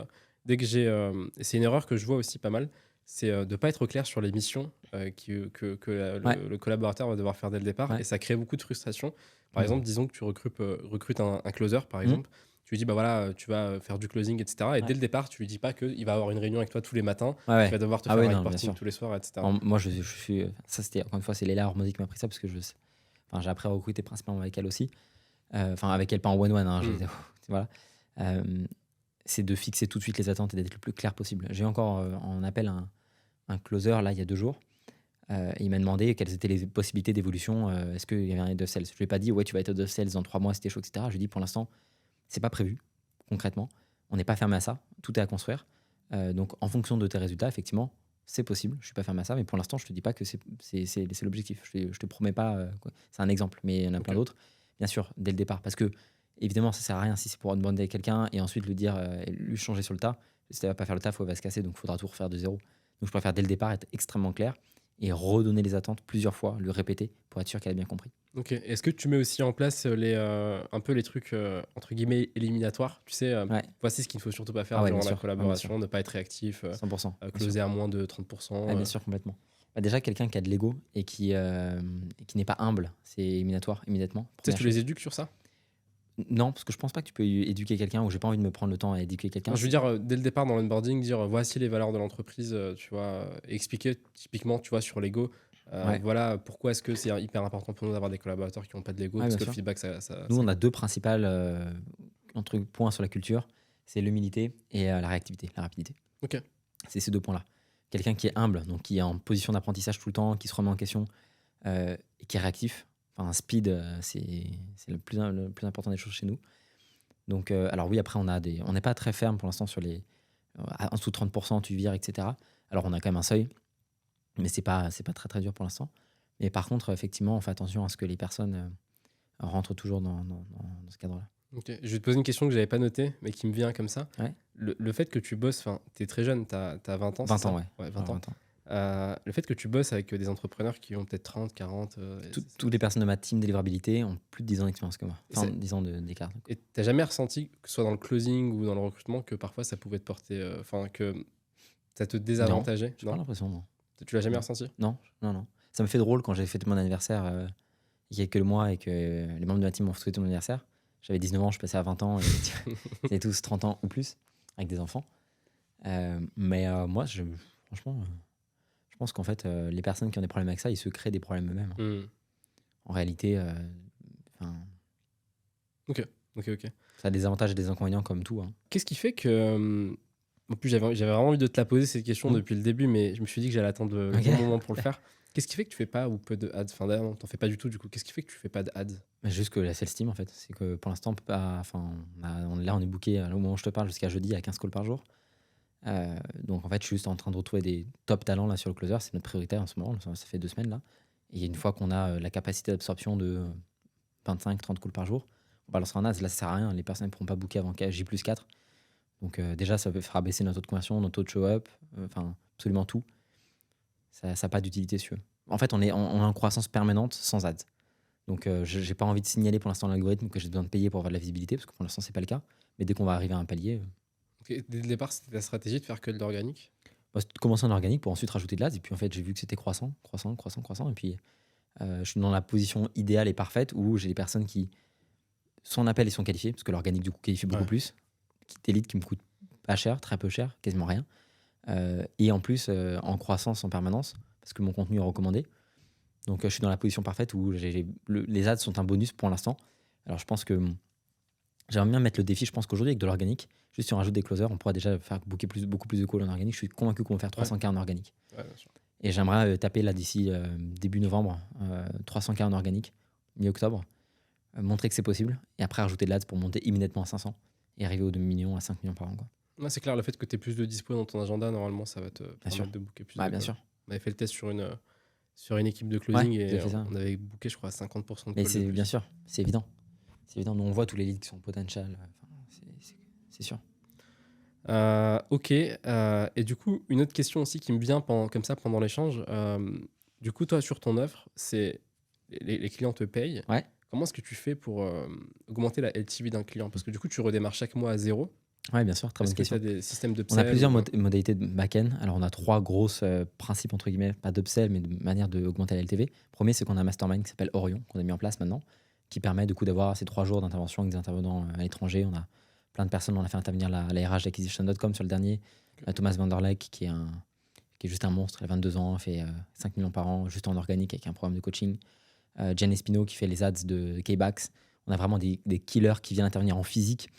dès que c'est une erreur que je vois aussi pas mal, c'est de ne pas être au clair sur les missions le collaborateur va devoir faire dès le départ. Ouais. Et ça crée beaucoup de frustration. Par exemple, disons que tu recrutes un closer, par Mhm. exemple. Tu lui dis, bah voilà, tu vas faire du closing, etc. Et dès le départ, tu lui dis pas qu'il va avoir une réunion avec toi tous les matins, Ouais. qu'il va devoir te faire un reporting tous les soirs, etc. Moi, je suis. Ça, c'était encore une fois, c'est Léla Hormozy qui m'a appris ça parce que j'ai appris à recruter principalement avec elle aussi. Enfin, avec elle, pas en one-one. Hein, voilà. C'est de fixer tout de suite les attentes et d'être le plus clair possible. J'ai encore en appel un closer là il y a 2 jours. Et il m'a demandé quelles étaient les possibilités d'évolution. Est-ce qu'il y avait un head of sales? Je lui ai pas dit ouais, tu vas être head of sales dans 3 mois, c'était chaud, etc. Je lui ai dit pour l'instant, c'est pas prévu concrètement. On n'est pas fermé à ça. Tout est à construire. Donc en fonction de tes résultats, effectivement, c'est possible. Je suis pas fermé à ça, mais pour l'instant, je te dis pas que c'est l'objectif. Je te promets pas. C'est un exemple, mais il y en a plein d'autres. Bien sûr, dès le départ, parce que évidemment, ça sert à rien si c'est pour demander quelqu'un et ensuite lui dire, lui changer sur le tas. Si ça va pas faire le taf, il va se casser, donc il faudra tout refaire de zéro. Donc je préfère dès le départ être extrêmement clair et redonner les attentes plusieurs fois, lui répéter pour être sûr qu'elle a bien compris. Ok. Est-ce que tu mets aussi en place un peu les trucs entre guillemets éliminatoires? Tu sais, voici ce qu'il ne faut surtout pas faire durant la collaboration, ne pas être réactif, 100%. closer à moins de 30%. Bien sûr, complètement. Déjà, quelqu'un qui a de l'ego et qui n'est pas humble, c'est éliminatoire immédiatement. Tu sais, tu les éduques sur ça? Non, parce que je pense pas que tu peux éduquer quelqu'un ou j'ai pas envie de me prendre le temps à éduquer quelqu'un. Je veux dire, dès le départ dans l'onboarding, dire voici les valeurs de l'entreprise, tu vois, expliquer typiquement, tu vois, sur l'ego. Voilà pourquoi est-ce que c'est hyper important pour nous d'avoir des collaborateurs qui n'ont pas de l'ego, parce que le feedback, Nous, on a 2 principales points sur la culture, c'est l'humilité et la réactivité, la rapidité. Ok. C'est ces 2 points-là. Quelqu'un qui est humble, donc qui est en position d'apprentissage tout le temps, qui se remet en question et qui est réactif. Enfin, un speed, c'est le plus important des choses chez nous. Donc, alors oui, après, on n'est pas très ferme pour l'instant sur les... en dessous de 30%, tu vires, etc. Alors, on a quand même un seuil, mais c'est pas très, très dur pour l'instant. Mais par contre, effectivement, on fait attention à ce que les personnes rentrent toujours dans ce cadre-là. Ok. Je vais te poser une question que je n'avais pas notée, mais qui me vient comme ça. Ouais. Le fait que tu bosses, tu es très jeune, tu as 20 ans, 20 ans, ouais. 20 ans. Le fait que tu bosses avec des entrepreneurs qui ont peut-être 30, 40... Toutes les personnes de ma team délivrabilité ont plus de 10 ans d'expérience que moi. Enfin, 10 ans d'écart. Et tu n'as jamais ressenti, que ce soit dans le closing ou dans le recrutement, que parfois ça pouvait te porter... que Ça te Non, désavantageait? j'ai pas Non? l'impression, non. Tu l'as jamais Non, ressenti? non, non, non. Ça me fait drôle quand j'ai fêté mon anniversaire il y a quelques mois et que les membres de ma team m'ont souhaité mon anniversaire. J'avais 19 ans, je passais à 20 ans et ils avaient tous 30 ans ou plus avec des enfants. Mais moi, franchement, je pense qu'en fait, les personnes qui ont des problèmes avec ça, ils se créent des problèmes eux-mêmes. En réalité, enfin, Ok. ça a des avantages et des inconvénients comme tout. Hein. Qu'est-ce qui fait que. En plus, j'avais vraiment envie de te la poser cette question depuis le début, mais je me suis dit que j'allais attendre le Ok. bon moment pour le faire. Qu'est-ce qui fait que tu fais pas ou peu de ads? Enfin, d'ailleurs, non, t'en fais pas du tout du coup. Qu'est-ce qui fait que tu fais pas d'ads? Mais juste que la self-esteem, en fait, c'est que pour l'instant, on peut pas. Enfin, là, on est booké au moment où je te parle jusqu'à jeudi à 15 calls par jour. Donc, en fait, je suis juste en train de retrouver des top talents là sur le closer. C'est notre priorité en ce moment. Ça fait 2 semaines là. Et une fois qu'on a la capacité d'absorption de 25-30 calls par jour, on balancera un ads. Là, ça sert à rien. Les personnes ne pourront pas booker avant J+4. Donc, déjà, ça fera baisser notre taux de conversion, notre taux de show-up, enfin, absolument tout. Ça n'a pas d'utilité, si tu veux. En fait, on est en croissance permanente sans ads. Donc, j'ai pas envie de signaler pour l'instant l'algorithme que j'ai besoin de payer pour avoir de la visibilité, parce que pour l'instant, c'est pas le cas. Mais dès qu'on va arriver à un palier, Dès le départ, c'était ta stratégie de faire que de l'organique? c'est de commencer en organique pour ensuite rajouter de l'ads. Et puis, en fait, j'ai vu que c'était croissant. Et puis, je suis dans la position idéale et parfaite où j'ai des personnes qui sont en appel et sont qualifiées, parce que l'organique, du coup, qualifie beaucoup plus. Des leads qui me coûtent pas cher, très peu cher, quasiment rien. Et en plus, en croissance en permanence, parce que mon contenu est recommandé. Donc, je suis dans la position parfaite où les ads sont un bonus pour l'instant. Alors, je pense que j'aimerais bien mettre le défi. Je pense qu'aujourd'hui, avec de l'organique, juste si on rajoute des closers, on pourra déjà faire beaucoup plus de calls en organique. Je suis convaincu qu'on va faire 300K en organique. Ouais, bien sûr. Et j'aimerais taper là d'ici début novembre, 300K en organique, mi-octobre, montrer que c'est possible. Et après, rajouter de l'ads pour monter immédiatement à 500 et arriver aux 2 millions à 5 millions par an. Quoi. Ouais, c'est clair, le fait que tu aies plus de dispo dans ton agenda, normalement, ça va te sûr. permettre de booker plus. Bien sûr. On avait fait le test sur une équipe de closing Ouais, et j'ai fait ça. on avait booké, je crois, à 50% de Mais calls c'est de plus. bien sûr, c'est évident. C'est évident. Nous, on voit tous les leads qui sont potential. C'est sûr. Ok. Et du coup, une autre question aussi qui me vient comme ça pendant l'échange. Du coup, toi, sur ton offre, c'est les clients te payent. Ouais. Comment est-ce que tu fais pour augmenter la LTV d'un client? Parce que du coup, tu redémarres chaque mois à 0. Ouais, bien sûr. Très bonne Est-ce que tu question. as des systèmes de On a plusieurs modalités de back-end. Alors, on a 3 grosses principes, entre guillemets, pas d'upsell, mais de manière d'augmenter la LTV. Premier, c'est qu'on a un mastermind qui s'appelle Orion, qu'on a mis en place maintenant, qui permet du coup d'avoir ces 3 jours d'intervention avec des intervenants à l'étranger. On a plein de personnes. On a fait intervenir la RH d'Acquisition.com sur le dernier. Thomas Vanderleck, qui est juste un monstre. Il a 22 ans, fait 5 millions par an, juste en organique avec un programme de coaching. Jen Espino, qui fait les ads de K-Bax. On a vraiment des killers qui viennent intervenir en physique.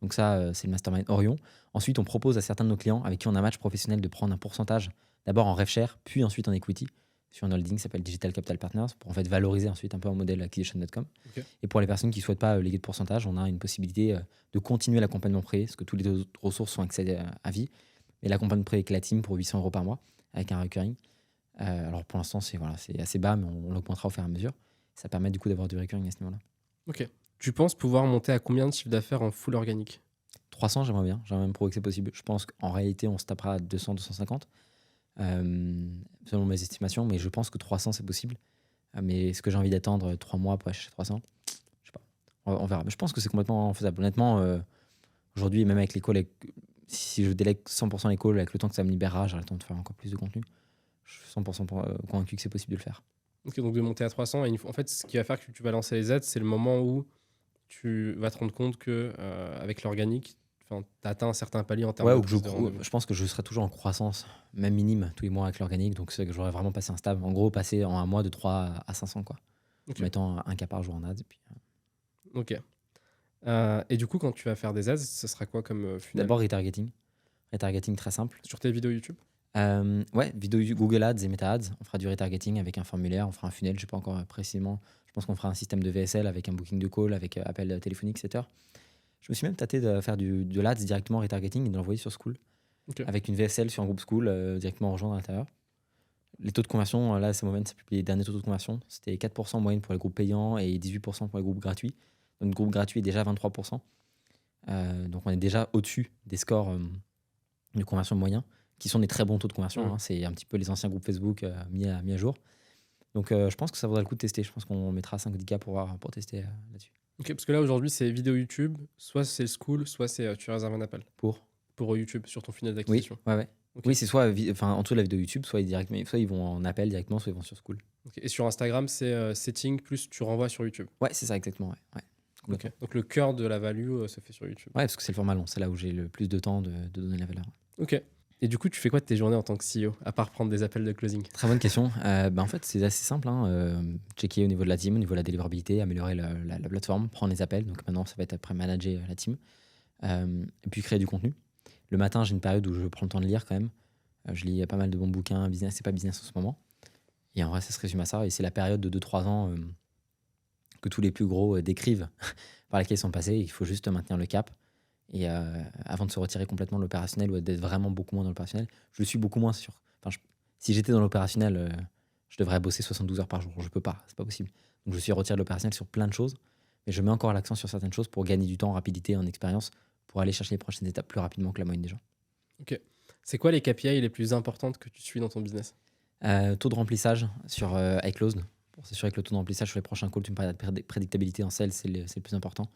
Donc ça, c'est le mastermind Orion. Ensuite, on propose à certains de nos clients avec qui on a un match professionnel de prendre un pourcentage, d'abord en rev share, puis ensuite en equity, sur un holding qui s'appelle Digital Capital Partners, pour en fait valoriser ensuite un peu en modèle acquisition.com. Okay. Et pour les personnes qui ne souhaitent pas léguer de pourcentage, on a une possibilité de continuer l'accompagnement prêt, parce que toutes les autres ressources sont accès à vie. Et l'accompagnement prêt avec la team pour 800 € par mois, avec un recurring. Alors pour l'instant, c'est assez bas, mais on l'augmentera au fur et à mesure. Ça permet du coup d'avoir du recurring à ce niveau-là. Ok. Tu penses pouvoir monter à combien de chiffre d'affaires en full organique? 300, j'aimerais bien. J'aimerais même prouver que c'est possible. Je pense qu'en réalité, on se tapera à 200, 250, selon mes estimations. Mais je pense que 300, c'est possible. Mais est-ce que j'ai envie d'attendre 3 mois pour aller chercher 300? Je sais pas. On verra. Mais je pense que c'est complètement faisable. Honnêtement, aujourd'hui, même avec les calls, si je délègue 100% les calls, avec le temps que ça me libérera, j'aurai le temps de faire encore plus de contenu. Je suis 100% convaincu que c'est possible de le faire. Ok, donc de monter à 300. Et en fait, ce qui va faire que tu vas lancer les ads, c'est le moment où tu vas te rendre compte que avec l'organique, tu as atteint un certain palier en termes de prise de rendez-vous. Je pense que je serai toujours en croissance, même minime, tous les mois avec l'organique. Donc, c'est que j'aurais vraiment passé un stable. En gros, passer en un mois de 3 à 500, quoi. Okay. En mettant un cas par jour en ads. Et puis, Ok. Et du coup, quand tu vas faire des ads, ce sera quoi comme funnel? D'abord, retargeting. Retargeting très simple. Sur tes vidéos YouTube? Ouais, vidéo Google Ads et Meta Ads. On fera du retargeting avec un formulaire, on fera un funnel, je ne sais pas encore précisément. Je pense qu'on fera un système de VSL avec un booking de call, avec appel téléphonique, 7 heures. Je me suis même tâté de faire de l'Ads directement retargeting et de l'envoyer sur School. Okay. Avec une VSL sur un groupe School directement rejoindre à l'intérieur. Les taux de conversion, là, c'est moment, ça publie les derniers taux de conversion. C'était 4% en moyenne pour les groupes payants et 18% pour les groupes gratuits. Donc, le groupe gratuit est déjà à 23%. Donc, on est déjà au-dessus des scores de conversion moyens, qui sont des très bons taux de conversion. Hein. C'est un petit peu les anciens groupes Facebook mis à jour. Donc, je pense que ça vaudrait le coup de tester. Je pense qu'on mettra 5-10K pour tester là-dessus. Ok, parce que là, aujourd'hui, c'est vidéo YouTube. Soit c'est le School, soit c'est tu réserves un appel. Pour YouTube, sur ton funnel d'acquisition. Oui, ouais. Ok. Oui, c'est soit en dessous de la vidéo YouTube, soit ils vont en appel directement, soit ils vont sur School. Ok. Et sur Instagram, c'est setting plus tu renvoies sur YouTube. Ouais, c'est ça exactement. Ouais, complètement. Ok. Donc le cœur de la value se fait sur YouTube. Ouais, parce que c'est le format long, c'est là où j'ai le plus de temps de donner la valeur. Ok. Et du coup, tu fais quoi de tes journées en tant que CEO, à part prendre des appels de closing? Très bonne question. En fait, c'est assez simple. Checker au niveau de la team, au niveau de la délivrabilité, améliorer la plateforme, prendre les appels. Donc maintenant, ça va être après manager la team. Et puis créer du contenu. Le matin, j'ai une période où je prends le temps de lire quand même. Je lis pas mal de bons bouquins, business, c'est pas business en ce moment. Et en vrai, ça se résume à ça. Et c'est la période de 2-3 ans que tous les plus gros décrivent, par laquelle ils sont passés. Il faut juste maintenir le cap. Et avant de se retirer complètement de l'opérationnel ou d'être vraiment beaucoup moins dans l'opérationnel, je le suis beaucoup moins sûr. Si j'étais dans l'opérationnel, je devrais bosser 72 heures par jour. Je peux pas, c'est pas possible. Donc je suis retiré de l'opérationnel sur plein de choses, mais je mets encore l'accent sur certaines choses pour gagner du temps en rapidité, en expérience, pour aller chercher les prochaines étapes plus rapidement que la moyenne des gens. Ok. C'est quoi les KPI les plus importantes que tu suis dans ton business? Taux de remplissage sur iClosed. Pour s'assurer que le taux de remplissage sur les prochains calls, tu me parlais de prédictabilité en sales, c'est le plus important.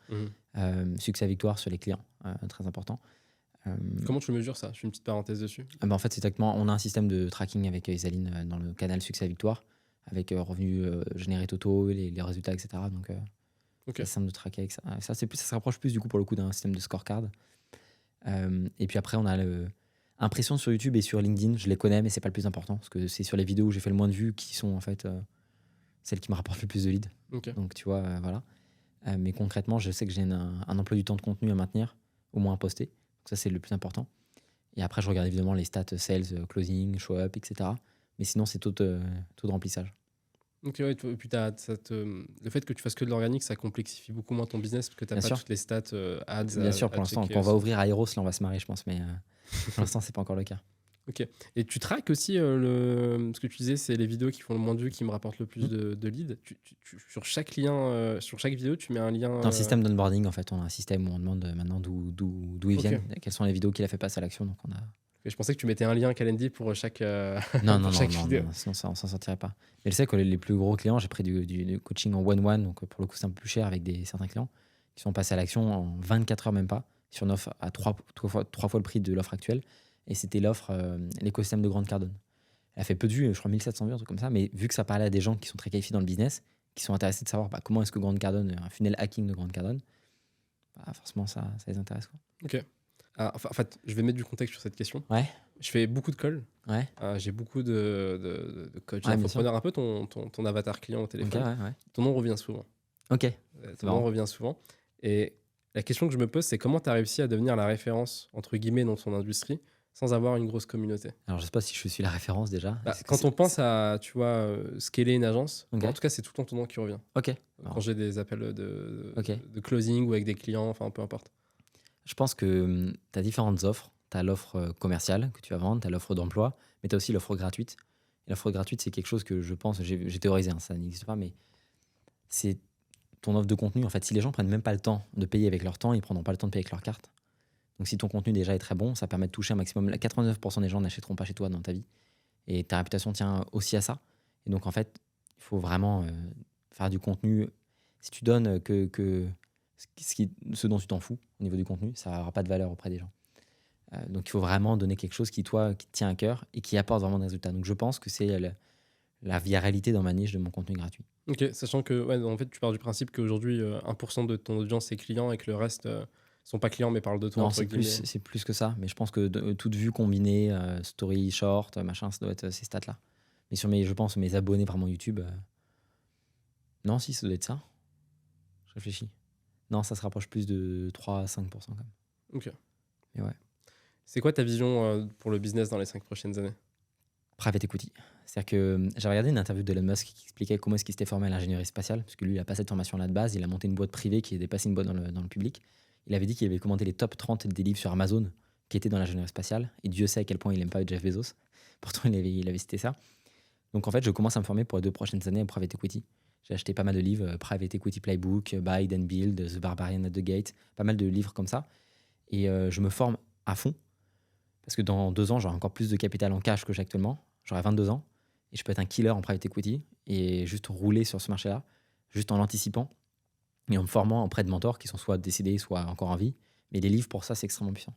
Succès à victoire sur les clients, très important. Comment tu mesures ça? Je fais une petite parenthèse dessus. En fait, c'est exactement, on a un système de tracking avec Isaline dans le canal Succès à victoire, avec revenus générés totaux, les résultats, etc. Donc, c'est simple de traquer avec ça. Ça se rapproche plus du coup pour le coup d'un système de scorecard. Et puis après, on a impression sur YouTube et sur LinkedIn. Je les connais, mais c'est pas le plus important parce que c'est sur les vidéos où j'ai fait le moins de vues qui sont en fait celles qui me rapportent le plus de leads. Ok. Donc tu vois, voilà. Mais concrètement, je sais que j'ai un emploi du temps de contenu à maintenir, au moins à poster. Donc ça, c'est le plus important. Et après, je regarde évidemment les stats sales, closing, show up, etc. Mais sinon, c'est taux de remplissage. Ok, ouais, et puis le fait que tu fasses que de l'organique, ça complexifie beaucoup moins ton business parce que tu n'as Bien pas sûr. toutes les stats ads. Bien sûr, pour à l'instant, checker quand on va aussi. ouvrir Aeros, là, on va se marrer, je pense. Mais pour l'instant, c'est pas encore le cas. Ok. Et tu traques aussi ce que tu disais, c'est les vidéos qui font le moins de vues qui me rapportent le plus de leads. Sur chaque lien, sur chaque vidéo, tu mets un lien. Dans le système d'onboarding, en fait, on a un système où on demande maintenant d'où ils Ok. viennent, quelles sont les vidéos qu'il a fait passer à l'action. Donc on a... Je pensais que tu mettais un lien Calendly pour chaque, Non, pour chaque vidéo. non, sinon on s'en sortirait pas. Mais je sais que les plus gros clients, j'ai pris du coaching en one-one, donc pour le coup, c'est un peu plus cher avec certains clients qui sont passés à l'action en 24 heures, même pas, sur une offre à 3 fois le prix de l'offre actuelle. Et c'était l'offre, l'écosystème de Grande Cardone. Elle a fait peu de vues, je crois 1700 vues, un truc comme ça, mais vu que ça parlait à des gens qui sont très qualifiés dans le business, qui sont intéressés de savoir comment est-ce que Grande Cardone, un funnel hacking de Grande Cardone, forcément ça les intéresse. Quoi. Ok. En fait, je vais mettre du contexte sur cette question. Ouais. Je fais beaucoup de calls. Ouais. J'ai beaucoup de coachs Ouais, d'infopreneurs, un peu ton avatar client au téléphone. Ok, ouais. Ton nom revient souvent. Ok. Ton nom revient souvent. Et la question que je me pose, c'est comment tu as réussi à devenir la référence, entre guillemets, dans ton industrie, sans avoir une grosse communauté? Alors, je sais pas si je suis la référence déjà. Quand on pense à, tu vois, scaler une agence, Ok. en tout cas, c'est tout le temps ton nom qui revient. Ok. Quand j'ai des appels Ok. de closing ou avec des clients, enfin, peu importe. Je pense que tu as différentes offres. Tu as l'offre commerciale que tu vas vendre, tu as l'offre d'emploi, mais tu as aussi l'offre gratuite. Et l'offre gratuite, c'est quelque chose que je pense, j'ai théorisé, ça n'existe pas, mais c'est ton offre de contenu. En fait, si les gens prennent même pas le temps de payer avec leur temps, ils prendront pas le temps de payer avec leur carte. Donc si ton contenu déjà est très bon, ça permet de toucher un maximum. 99% des gens n'achèteront pas chez toi dans ta vie. Et ta réputation tient aussi à ça. Et donc en fait, il faut vraiment faire du contenu. Si tu donnes que ce dont tu t'en fous au niveau du contenu, ça n'aura pas de valeur auprès des gens. Donc il faut vraiment donner quelque chose qui te tient à cœur et qui apporte vraiment des résultats. Donc je pense que c'est la viralité dans ma niche de mon contenu gratuit. Ok, sachant que en fait, tu pars du principe qu'aujourd'hui, 1% de ton audience est client et que le reste sont pas clients mais parlent de toi. Non, c'est plus que ça. Mais je pense que toute vue combinée, story, short, machin, ça doit être ces stats-là. Mais je pense mes abonnés vraiment YouTube, non, si, ça doit être ça. Je réfléchis. Non, ça se rapproche plus de 3 à 5% quand même. Ok. Mais ouais. C'est quoi ta vision pour le business dans les 5 prochaines années? Private equity. C'est-à-dire que j'ai regardé une interview d'Elon Musk qui expliquait comment est-ce qu'il s'était formé à l'ingénierie spatiale, parce que lui, il n'a pas cette formation-là de base. Il a monté une boîte privée qui a dépassé une boîte dans le public. Il avait dit qu'il avait commandé les top 30 des livres sur Amazon qui étaient dans l'ingénierie spatiale. Et Dieu sait à quel point il n'aime pas Jeff Bezos. Pourtant, il avait cité ça. Donc en fait, je commence à me former pour les 2 prochaines années en private equity. J'ai acheté pas mal de livres, Private Equity Playbook, Buy and Build, The Barbarian at the Gate, pas mal de livres comme ça. Et je me forme à fond, parce que dans 2 ans, j'aurai encore plus de capital en cash que j'ai actuellement. J'aurai 22 ans, et je peux être un killer en private equity, et juste rouler sur ce marché-là, juste en l'anticipant, et en me formant auprès de mentors qui sont soit décédés, soit encore en vie. Mais les livres, pour ça, c'est extrêmement puissant.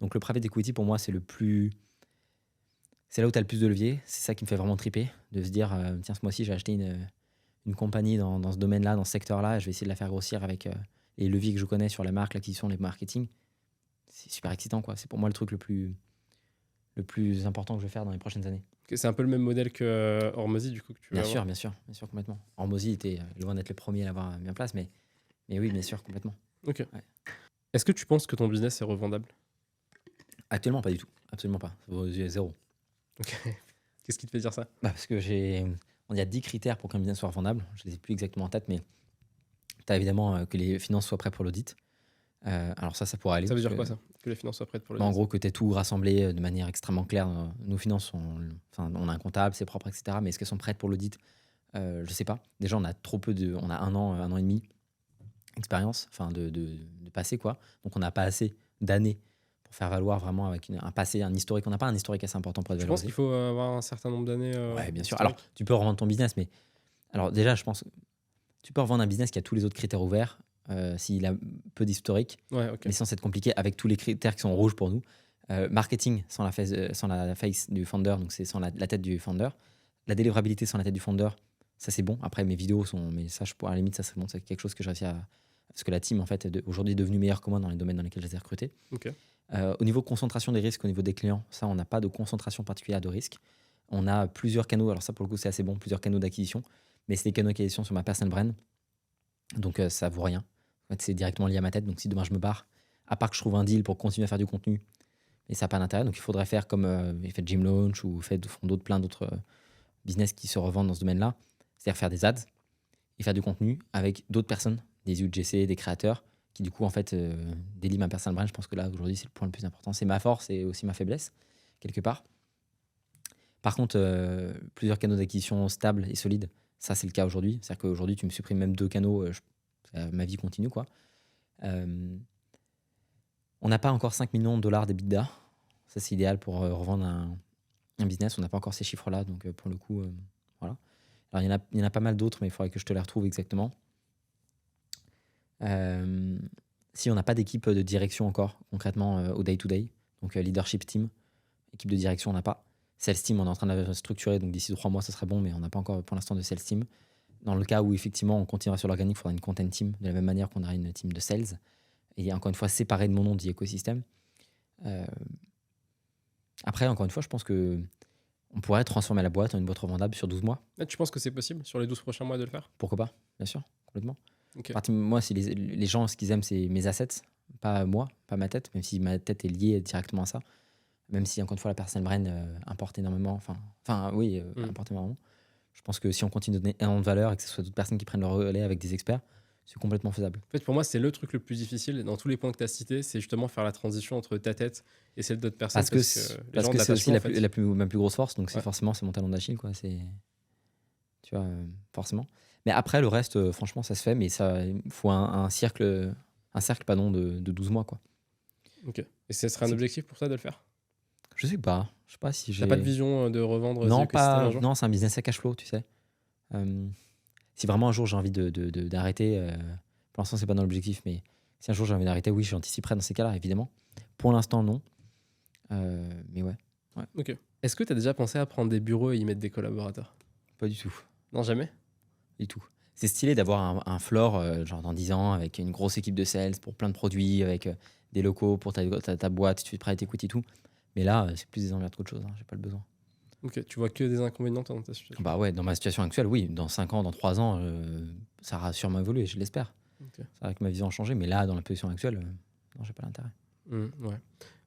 Donc le private equity, pour moi, c'est le plus c'est là où tu as le plus de levier. C'est ça qui me fait vraiment triper, de se dire, tiens, ce mois-ci, j'ai acheté une compagnie dans ce domaine-là, dans ce secteur-là, je vais essayer de la faire grossir avec les leviers que je connais sur la marque, l'acquisition, les marketing. C'est super excitant, quoi. C'est pour moi le truc le plus important que je vais faire dans les prochaines années. C'est un peu le même modèle que Hormozy, du coup, que tu veux avoir. Bien sûr, complètement. Hormozy était loin d'être le premier à l'avoir mis en place, mais oui, bien sûr, complètement. Ok. Ouais. Est-ce que tu penses que ton business est revendable? Actuellement, pas du tout. Absolument pas. Ça vaut zéro. Ok. Qu'est-ce qui te fait dire ça? Parce que il y a 10 critères pour qu'un business soit revendable. Je ne les ai plus exactement en tête, mais tu as évidemment que les finances soient prêtes pour l'audit. Alors ça pourrait aller. Ça veut dire quoi, ça? Que les finances soient prêtes pour l'audit? En gros, que tu aies tout rassemblé de manière extrêmement claire. Nos finances, on a un comptable, c'est propre, etc. Mais est-ce qu'elles sont prêtes pour l'audit? Je ne sais pas. Déjà, on a trop peu on a un an et demi d'expérience, de passé, quoi. Donc, on n'a pas assez d'années pour faire valoir vraiment avec un passé, un historique. On n'a pas un historique assez important pour être Je pense valorisé. qu'il faut avoir un certain nombre d'années. Ouais, bien sûr. historiques. Alors, tu peux revendre ton business, mais alors déjà, je pense tu peux revendre un business qui a tous les autres critères ouverts s'il a peu d'historique, Ouais, ok. mais sans être compliqué avec tous les critères qui sont rouges pour nous. Marketing sans la face du founder, donc c'est sans la tête du founder. La délivrabilité sans la tête du founder, ça c'est bon. Après, mes vidéos sont, mais ça, à la limite, ça c'est bon, c'est quelque chose que j'ai réussi à. Parce que la team, en fait, aujourd'hui est devenue meilleure que moi dans les domaines dans lesquels je les ai recrutés. Ok. Au niveau concentration des risques, au niveau des clients, ça, on n'a pas de concentration particulière de risque. On a plusieurs canaux, alors ça pour le coup c'est assez bon, plusieurs canaux d'acquisition, mais c'est des canaux d'acquisition sur ma personal brand, donc ça vaut rien. En fait, c'est directement lié à ma tête, donc si demain je me barre, à part que je trouve un deal pour continuer à faire du contenu, et ça n'a pas d'intérêt, donc il faudrait faire comme fait Gym Launch ou font plein d'autres business qui se revendent dans ce domaine-là, c'est-à-dire faire des ads et faire du contenu avec d'autres personnes, des UGC, des créateurs, qui du coup en fait délient ma personal brand. Je pense que là aujourd'hui c'est le point le plus important, c'est ma force et aussi ma faiblesse quelque part. Par contre, plusieurs canaux d'acquisition stables et solides, ça c'est le cas aujourd'hui. C'est-à-dire qu'aujourd'hui, tu me supprimes même 2 canaux, ma vie continue, quoi. On n'a pas encore 5 millions de dollars d'EBITDA. Ça, c'est idéal pour revendre un business. On n'a pas encore ces chiffres-là, donc pour le coup, voilà. Alors, il y en a pas mal d'autres, mais il faudrait que je te les retrouve exactement. Si on n'a pas d'équipe de direction encore, concrètement, au day-to-day, donc leadership team, équipe de direction, on n'a pas. Sales team, on est en train de la structurer, donc d'ici 3 mois, ça serait bon, mais on n'a pas encore pour l'instant de sales team. Dans le cas où effectivement on continuera sur l'organique, il faudra une content team, de la même manière qu'on aura une team de sales. Et encore une fois, séparée de mon nom dit écosystème. Après, encore une fois, je pense que on pourrait transformer la boîte en une boîte revendable sur 12 mois. Ah, tu penses que c'est possible sur les 12 prochains mois de le faire? Pourquoi pas? Bien sûr, complètement. Ok. Moi, si les gens, ce qu'ils aiment, c'est mes assets, pas moi, pas ma tête, même si ma tête est liée directement à ça. Même si, encore une fois, la personal brand importe énormément. Importe énormément. Je pense que si on continue de donner énormément de valeur et que ce soit d'autres personnes qui prennent le relais avec des experts, c'est complètement faisable. En fait, pour moi, c'est le truc le plus difficile dans tous les points que tu as cités, c'est justement faire la transition entre ta tête et celle d'autres personnes. Parce que c'est aussi ma plus grosse force, donc c'est forcément c'est mon talon d'Achille, quoi. C'est, tu vois, forcément. Mais après, le reste, franchement, ça se fait, mais il faut un cercle de 12 mois, quoi. Ok. Et ce serait un objectif pour toi de le faire? Je sais pas. Je sais pas si j'ai. T'as pas de vision de revendre? Non, c'est un business à cash flow, tu sais. Si vraiment un jour j'ai envie d'arrêter, pour l'instant c'est pas dans l'objectif, mais si un jour j'ai envie d'arrêter, oui, j'anticiperai dans ces cas-là, évidemment. Pour l'instant, non. Mais ouais. Ok. Est-ce que tu as déjà pensé à prendre des bureaux et y mettre des collaborateurs? Pas du tout. Non, jamais? Du tout. C'est stylé d'avoir un floor, genre dans 10 ans, avec une grosse équipe de sales pour plein de produits, avec des locaux pour ta boîte, tu fais private equity et tout. Mais là, c'est plus des emmerdes qu'autre chose, hein, j'ai pas le besoin. Ok, tu vois que des inconvénients dans ta situation? Bah ouais, dans ma situation actuelle, oui. Dans 5 ans, dans 3 ans, ça aura sûrement évolué, je l'espère. Okay. C'est vrai que ma vision a changé, mais là, dans la position actuelle, non, j'ai pas l'intérêt. Ouais.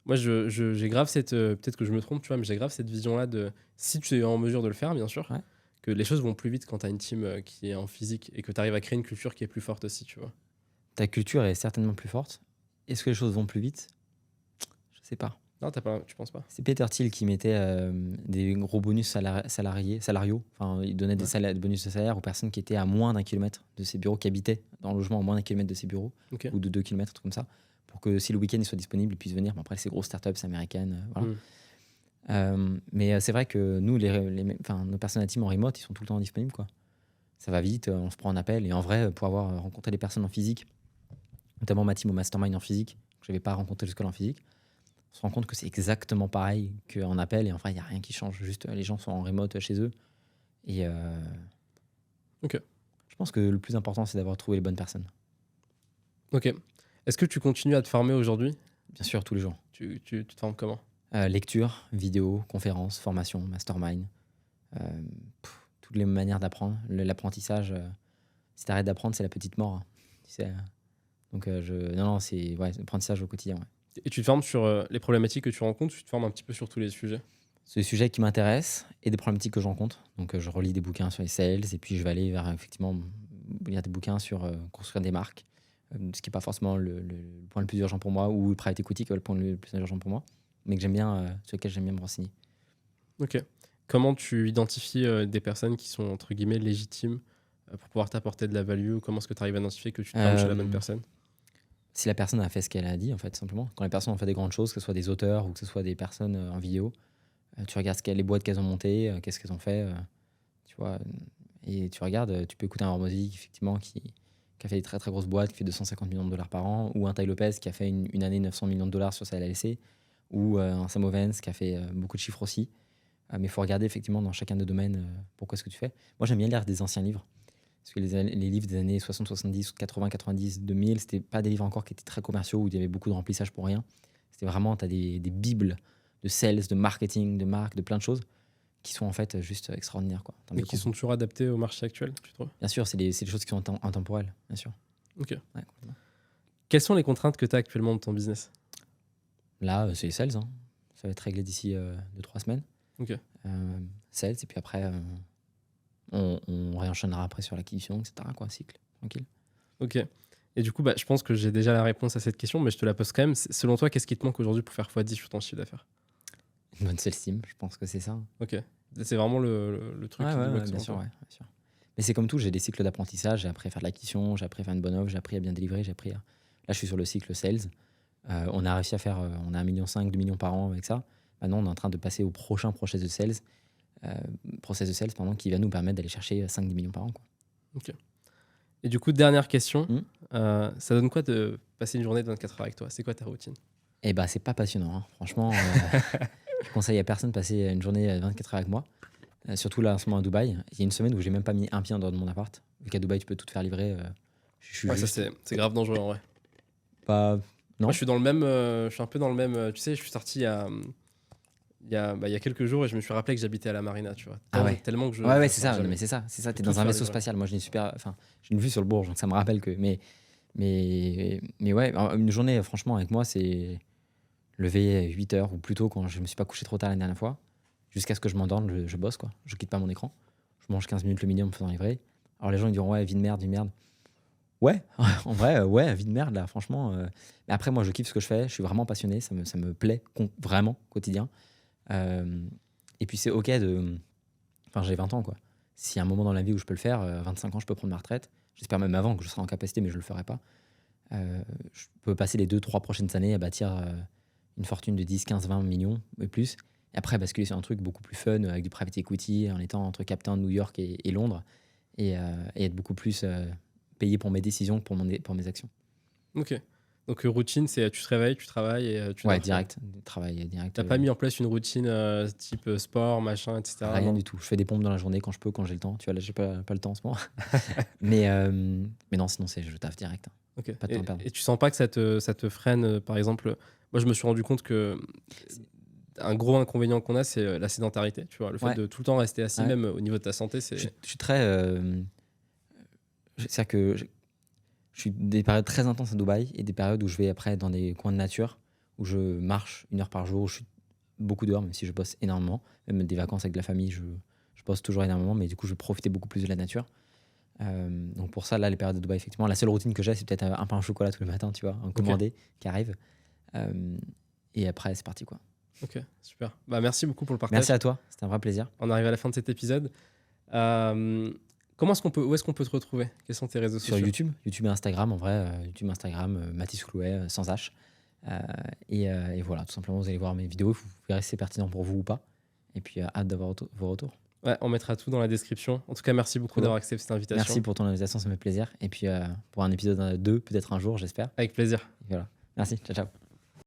Moi, j'ai grave cette... peut-être que je me trompe, tu vois, mais j'ai grave cette vision-là de... Si tu es en mesure de le faire, bien sûr, ouais. Que les choses vont plus vite quand tu as une team qui est en physique et que tu arrives à créer une culture qui est plus forte aussi, tu vois. Ta culture est certainement plus forte. Est-ce que les choses vont plus vite? Je sais pas. Non, tu penses pas? C'est Peter Thiel qui mettait des gros bonus salariaux. Enfin, il donnait des bonus de salaire aux personnes qui étaient à moins d'1 kilomètre de ses bureaux, qui habitaient dans le logement à moins d'1 kilomètre de ses bureaux, ou de 2 kilomètres, un truc comme ça, pour que si le week-end il soit disponible, ils puissent venir. Bon, après, ces grosses startups américaines, voilà. Mais c'est vrai que nous, nos personnes à team en remote, ils sont tout le temps disponibles, quoi. Ça va vite, on se prend un appel. Et en vrai, pour avoir rencontré des personnes en physique, notamment ma team au mastermind en physique, que je n'avais pas rencontré jusqu'à là en physique, on se rend compte que c'est exactement pareil qu'en appel. Et en vrai, il n'y a rien qui change. Juste, les gens sont en remote chez eux. Et Ok. je pense que le plus important, c'est d'avoir trouvé les bonnes personnes. Ok. Est-ce que tu continues à te former aujourd'hui? Bien sûr, tous les jours. Tu te formes comment? Lecture, vidéo, conférences, formation, mastermind. euh, Toutes les manières d'apprendre. L'apprentissage, si tu arrêtes d'apprendre, c'est la petite mort, hein. Tu sais, donc, non, c'est l'apprentissage au quotidien. Ouais. Et tu te formes sur les problématiques que tu rencontres, tu te formes un petit peu sur tous les sujets? C'est des sujets qui m'intéressent et des problématiques que je rencontre. Donc, je relis des bouquins sur les sales et puis je vais aller vers, effectivement, lire des bouquins sur construire des marques, ce qui n'est pas forcément le point le plus urgent pour moi, ou le private equity qui est le point le plus urgent pour moi, mais que j'aime bien, sur lequel j'aime bien me renseigner. Ok. Comment tu identifies des personnes qui sont entre guillemets légitimes pour pouvoir t'apporter de la value? Comment est-ce que tu arrives à identifier que tu te formes chez la bonne personne? Si la personne a fait ce qu'elle a dit, en fait, simplement. Quand les personnes ont fait des grandes choses, que ce soit des auteurs ou que ce soit des personnes en vidéo, tu regardes les boîtes qu'elles ont montées, qu'est-ce qu'elles ont fait, tu vois, et tu regardes, tu peux écouter un Hormozy, effectivement, qui a fait des très très grosses boîtes, qui fait 250 millions de dollars par an, ou un Tai Lopez qui a fait une année 900 millions de dollars sur sa LLC, ou un Sam Ovens qui a fait beaucoup de chiffres aussi. Mais il faut regarder effectivement dans chacun des domaines pourquoi est-ce que tu fais. Moi, j'aime bien lire des anciens livres. Parce que les livres des années 60, 70, 80, 90, 2000, c'était pas des livres encore qui étaient très commerciaux où il y avait beaucoup de remplissage pour rien. C'était vraiment, tu as des bibles de sales, de marketing, de marque, de plein de choses qui sont en fait juste extraordinaires, quoi, en termes Et de qui contenu. sont toujours adaptés au marché actuel, tu trouves? Bien sûr, c'est des choses qui sont intemporelles, bien sûr. Ok. Ouais, complètement. Quelles sont les contraintes que tu as actuellement de ton business? Là, c'est les sales, hein. Ça va être réglé d'ici 2-3 semaines. Ok. Sales, et puis après, on réenchaînera après sur l'acquisition, etc. Quoi, cycle, tranquille. Ok. Et du coup, je pense que j'ai déjà la réponse à cette question, mais je te la pose quand même. Selon toi, qu'est-ce qui te manque aujourd'hui pour faire x10 sur ton chiffre d'affaires? Une bonne sales team, je pense que c'est ça. Ok. C'est vraiment le truc Ouais, qui te bloque bien selon sûr, toi. bien sûr. Mais c'est comme tout, j'ai des cycles d'apprentissage. J'ai appris à faire de l'acquisition, j'ai appris à faire une bonne offre, j'ai appris à bien délivrer, j'ai appris à... Là, je suis sur le cycle sales. On a réussi à faire... on a 1,5 million, 2 millions par an avec ça. Maintenant, on est en train de passer au prochain process de sales, qui va nous permettre d'aller chercher 5-10 millions par an, quoi. Ok. Et du coup, dernière question. Mm. Ça donne quoi de passer une journée de 24 heures avec toi? C'est quoi ta routine? Eh ben, c'est pas passionnant, hein. Franchement, je conseille à personne de passer une journée 24 heures avec moi. Surtout là, en ce moment à Dubaï. Il y a une semaine où j'ai même pas mis un pied en dehors de mon appart. Vu qu'à Dubaï, tu peux tout te faire livrer. Je suis Ouais, ça juste c'est grave dangereux en vrai. pas... Non. Moi, je suis dans le même. Je suis un peu dans le même. Tu sais, je suis sorti il y a quelques jours et je me suis rappelé que j'habitais à la marina, tu vois. Ah ouais. Tellement que je. Ouais, je c'est sors ça. jamais. Mais c'est ça. C'est ça. T'es Tout dans un faire vaisseau livrer. spatial. Moi, j'ai une vue sur le Bourges, donc ça me rappelle que. Mais ouais, une journée, franchement, avec moi, c'est lever 8 heures ou plus tôt quand je me suis pas couché trop tard la dernière fois, jusqu'à ce que je m'endorme, je bosse, quoi. Je quitte pas mon écran. Je mange 15 minutes le midi en me faisant livrer. Alors les gens ils diront ouais, vie de merde, vie de merde. Ouais, en vrai, ouais, vie de merde là, franchement. Mais après, moi, je kiffe ce que je fais. Je suis vraiment passionné. Ça me plaît vraiment quotidien. Et puis c'est ok de. Enfin, j'ai 20 ans, quoi. S'il y a un moment dans la vie où je peux le faire, 25 ans, je peux prendre ma retraite. J'espère même avant que je serai en capacité, mais je le ferai pas. Je peux passer les 2-3 prochaines années à bâtir une fortune de 10, 15, 20 millions et plus. Et après, basculer sur un truc beaucoup plus fun avec du private equity en étant entre Cape Town, New York et Londres et être beaucoup plus payé pour mes décisions que pour mes actions. Ok. Donc, routine, c'est tu te réveilles, tu travailles et tu Ouais, dors. direct. Travail direct. T'as pas mis en place une routine type sport, machin, etc. Rien non? du tout. Je fais des pompes dans la journée quand je peux, quand j'ai le temps. Tu vois, là, j'ai pas le temps en ce moment. mais non, sinon, je taffe direct, hein. Ok. Pas de temps à perdre. Et tu sens pas que ça te freine, par exemple? Moi, je me suis rendu compte que un gros inconvénient qu'on a, c'est la sédentarité. Tu vois, le fait Ouais. de tout le temps rester assis, Ouais. même au niveau de ta santé, c'est. Je suis très. C'est-à-dire que je suis des périodes très intenses à Dubaï et des périodes où je vais après dans des coins de nature, où je marche 1 heure par jour, où je suis beaucoup dehors, même si je bosse énormément. Même des vacances avec la famille, je bosse toujours énormément, mais du coup, je vais profiter beaucoup plus de la nature. Donc pour ça, là, les périodes de Dubaï, effectivement, la seule routine que j'ai, c'est peut-être un pain au chocolat tous les matins, tu vois, un commandé qui arrive. Et après, c'est parti, quoi. Ok, super. Merci beaucoup pour le partage. Merci à toi, c'était un vrai plaisir. On arrive à la fin de cet épisode. Où est-ce qu'on peut te retrouver? Quels sont tes réseaux Sur sociaux? YouTube et Instagram, en vrai, YouTube, Instagram, Mathis Clouet, sans H. Et voilà, tout simplement, vous allez voir mes vidéos, vous verrez si c'est pertinent pour vous ou pas. Et puis, hâte d'avoir vos retours. Ouais, on mettra tout dans la description. En tout cas, merci beaucoup d'avoir accepté cette invitation. Merci pour ton invitation, ça me fait plaisir. Et puis, pour un épisode 2, peut-être un jour, j'espère. Avec plaisir. Et voilà. Merci, ciao, ciao.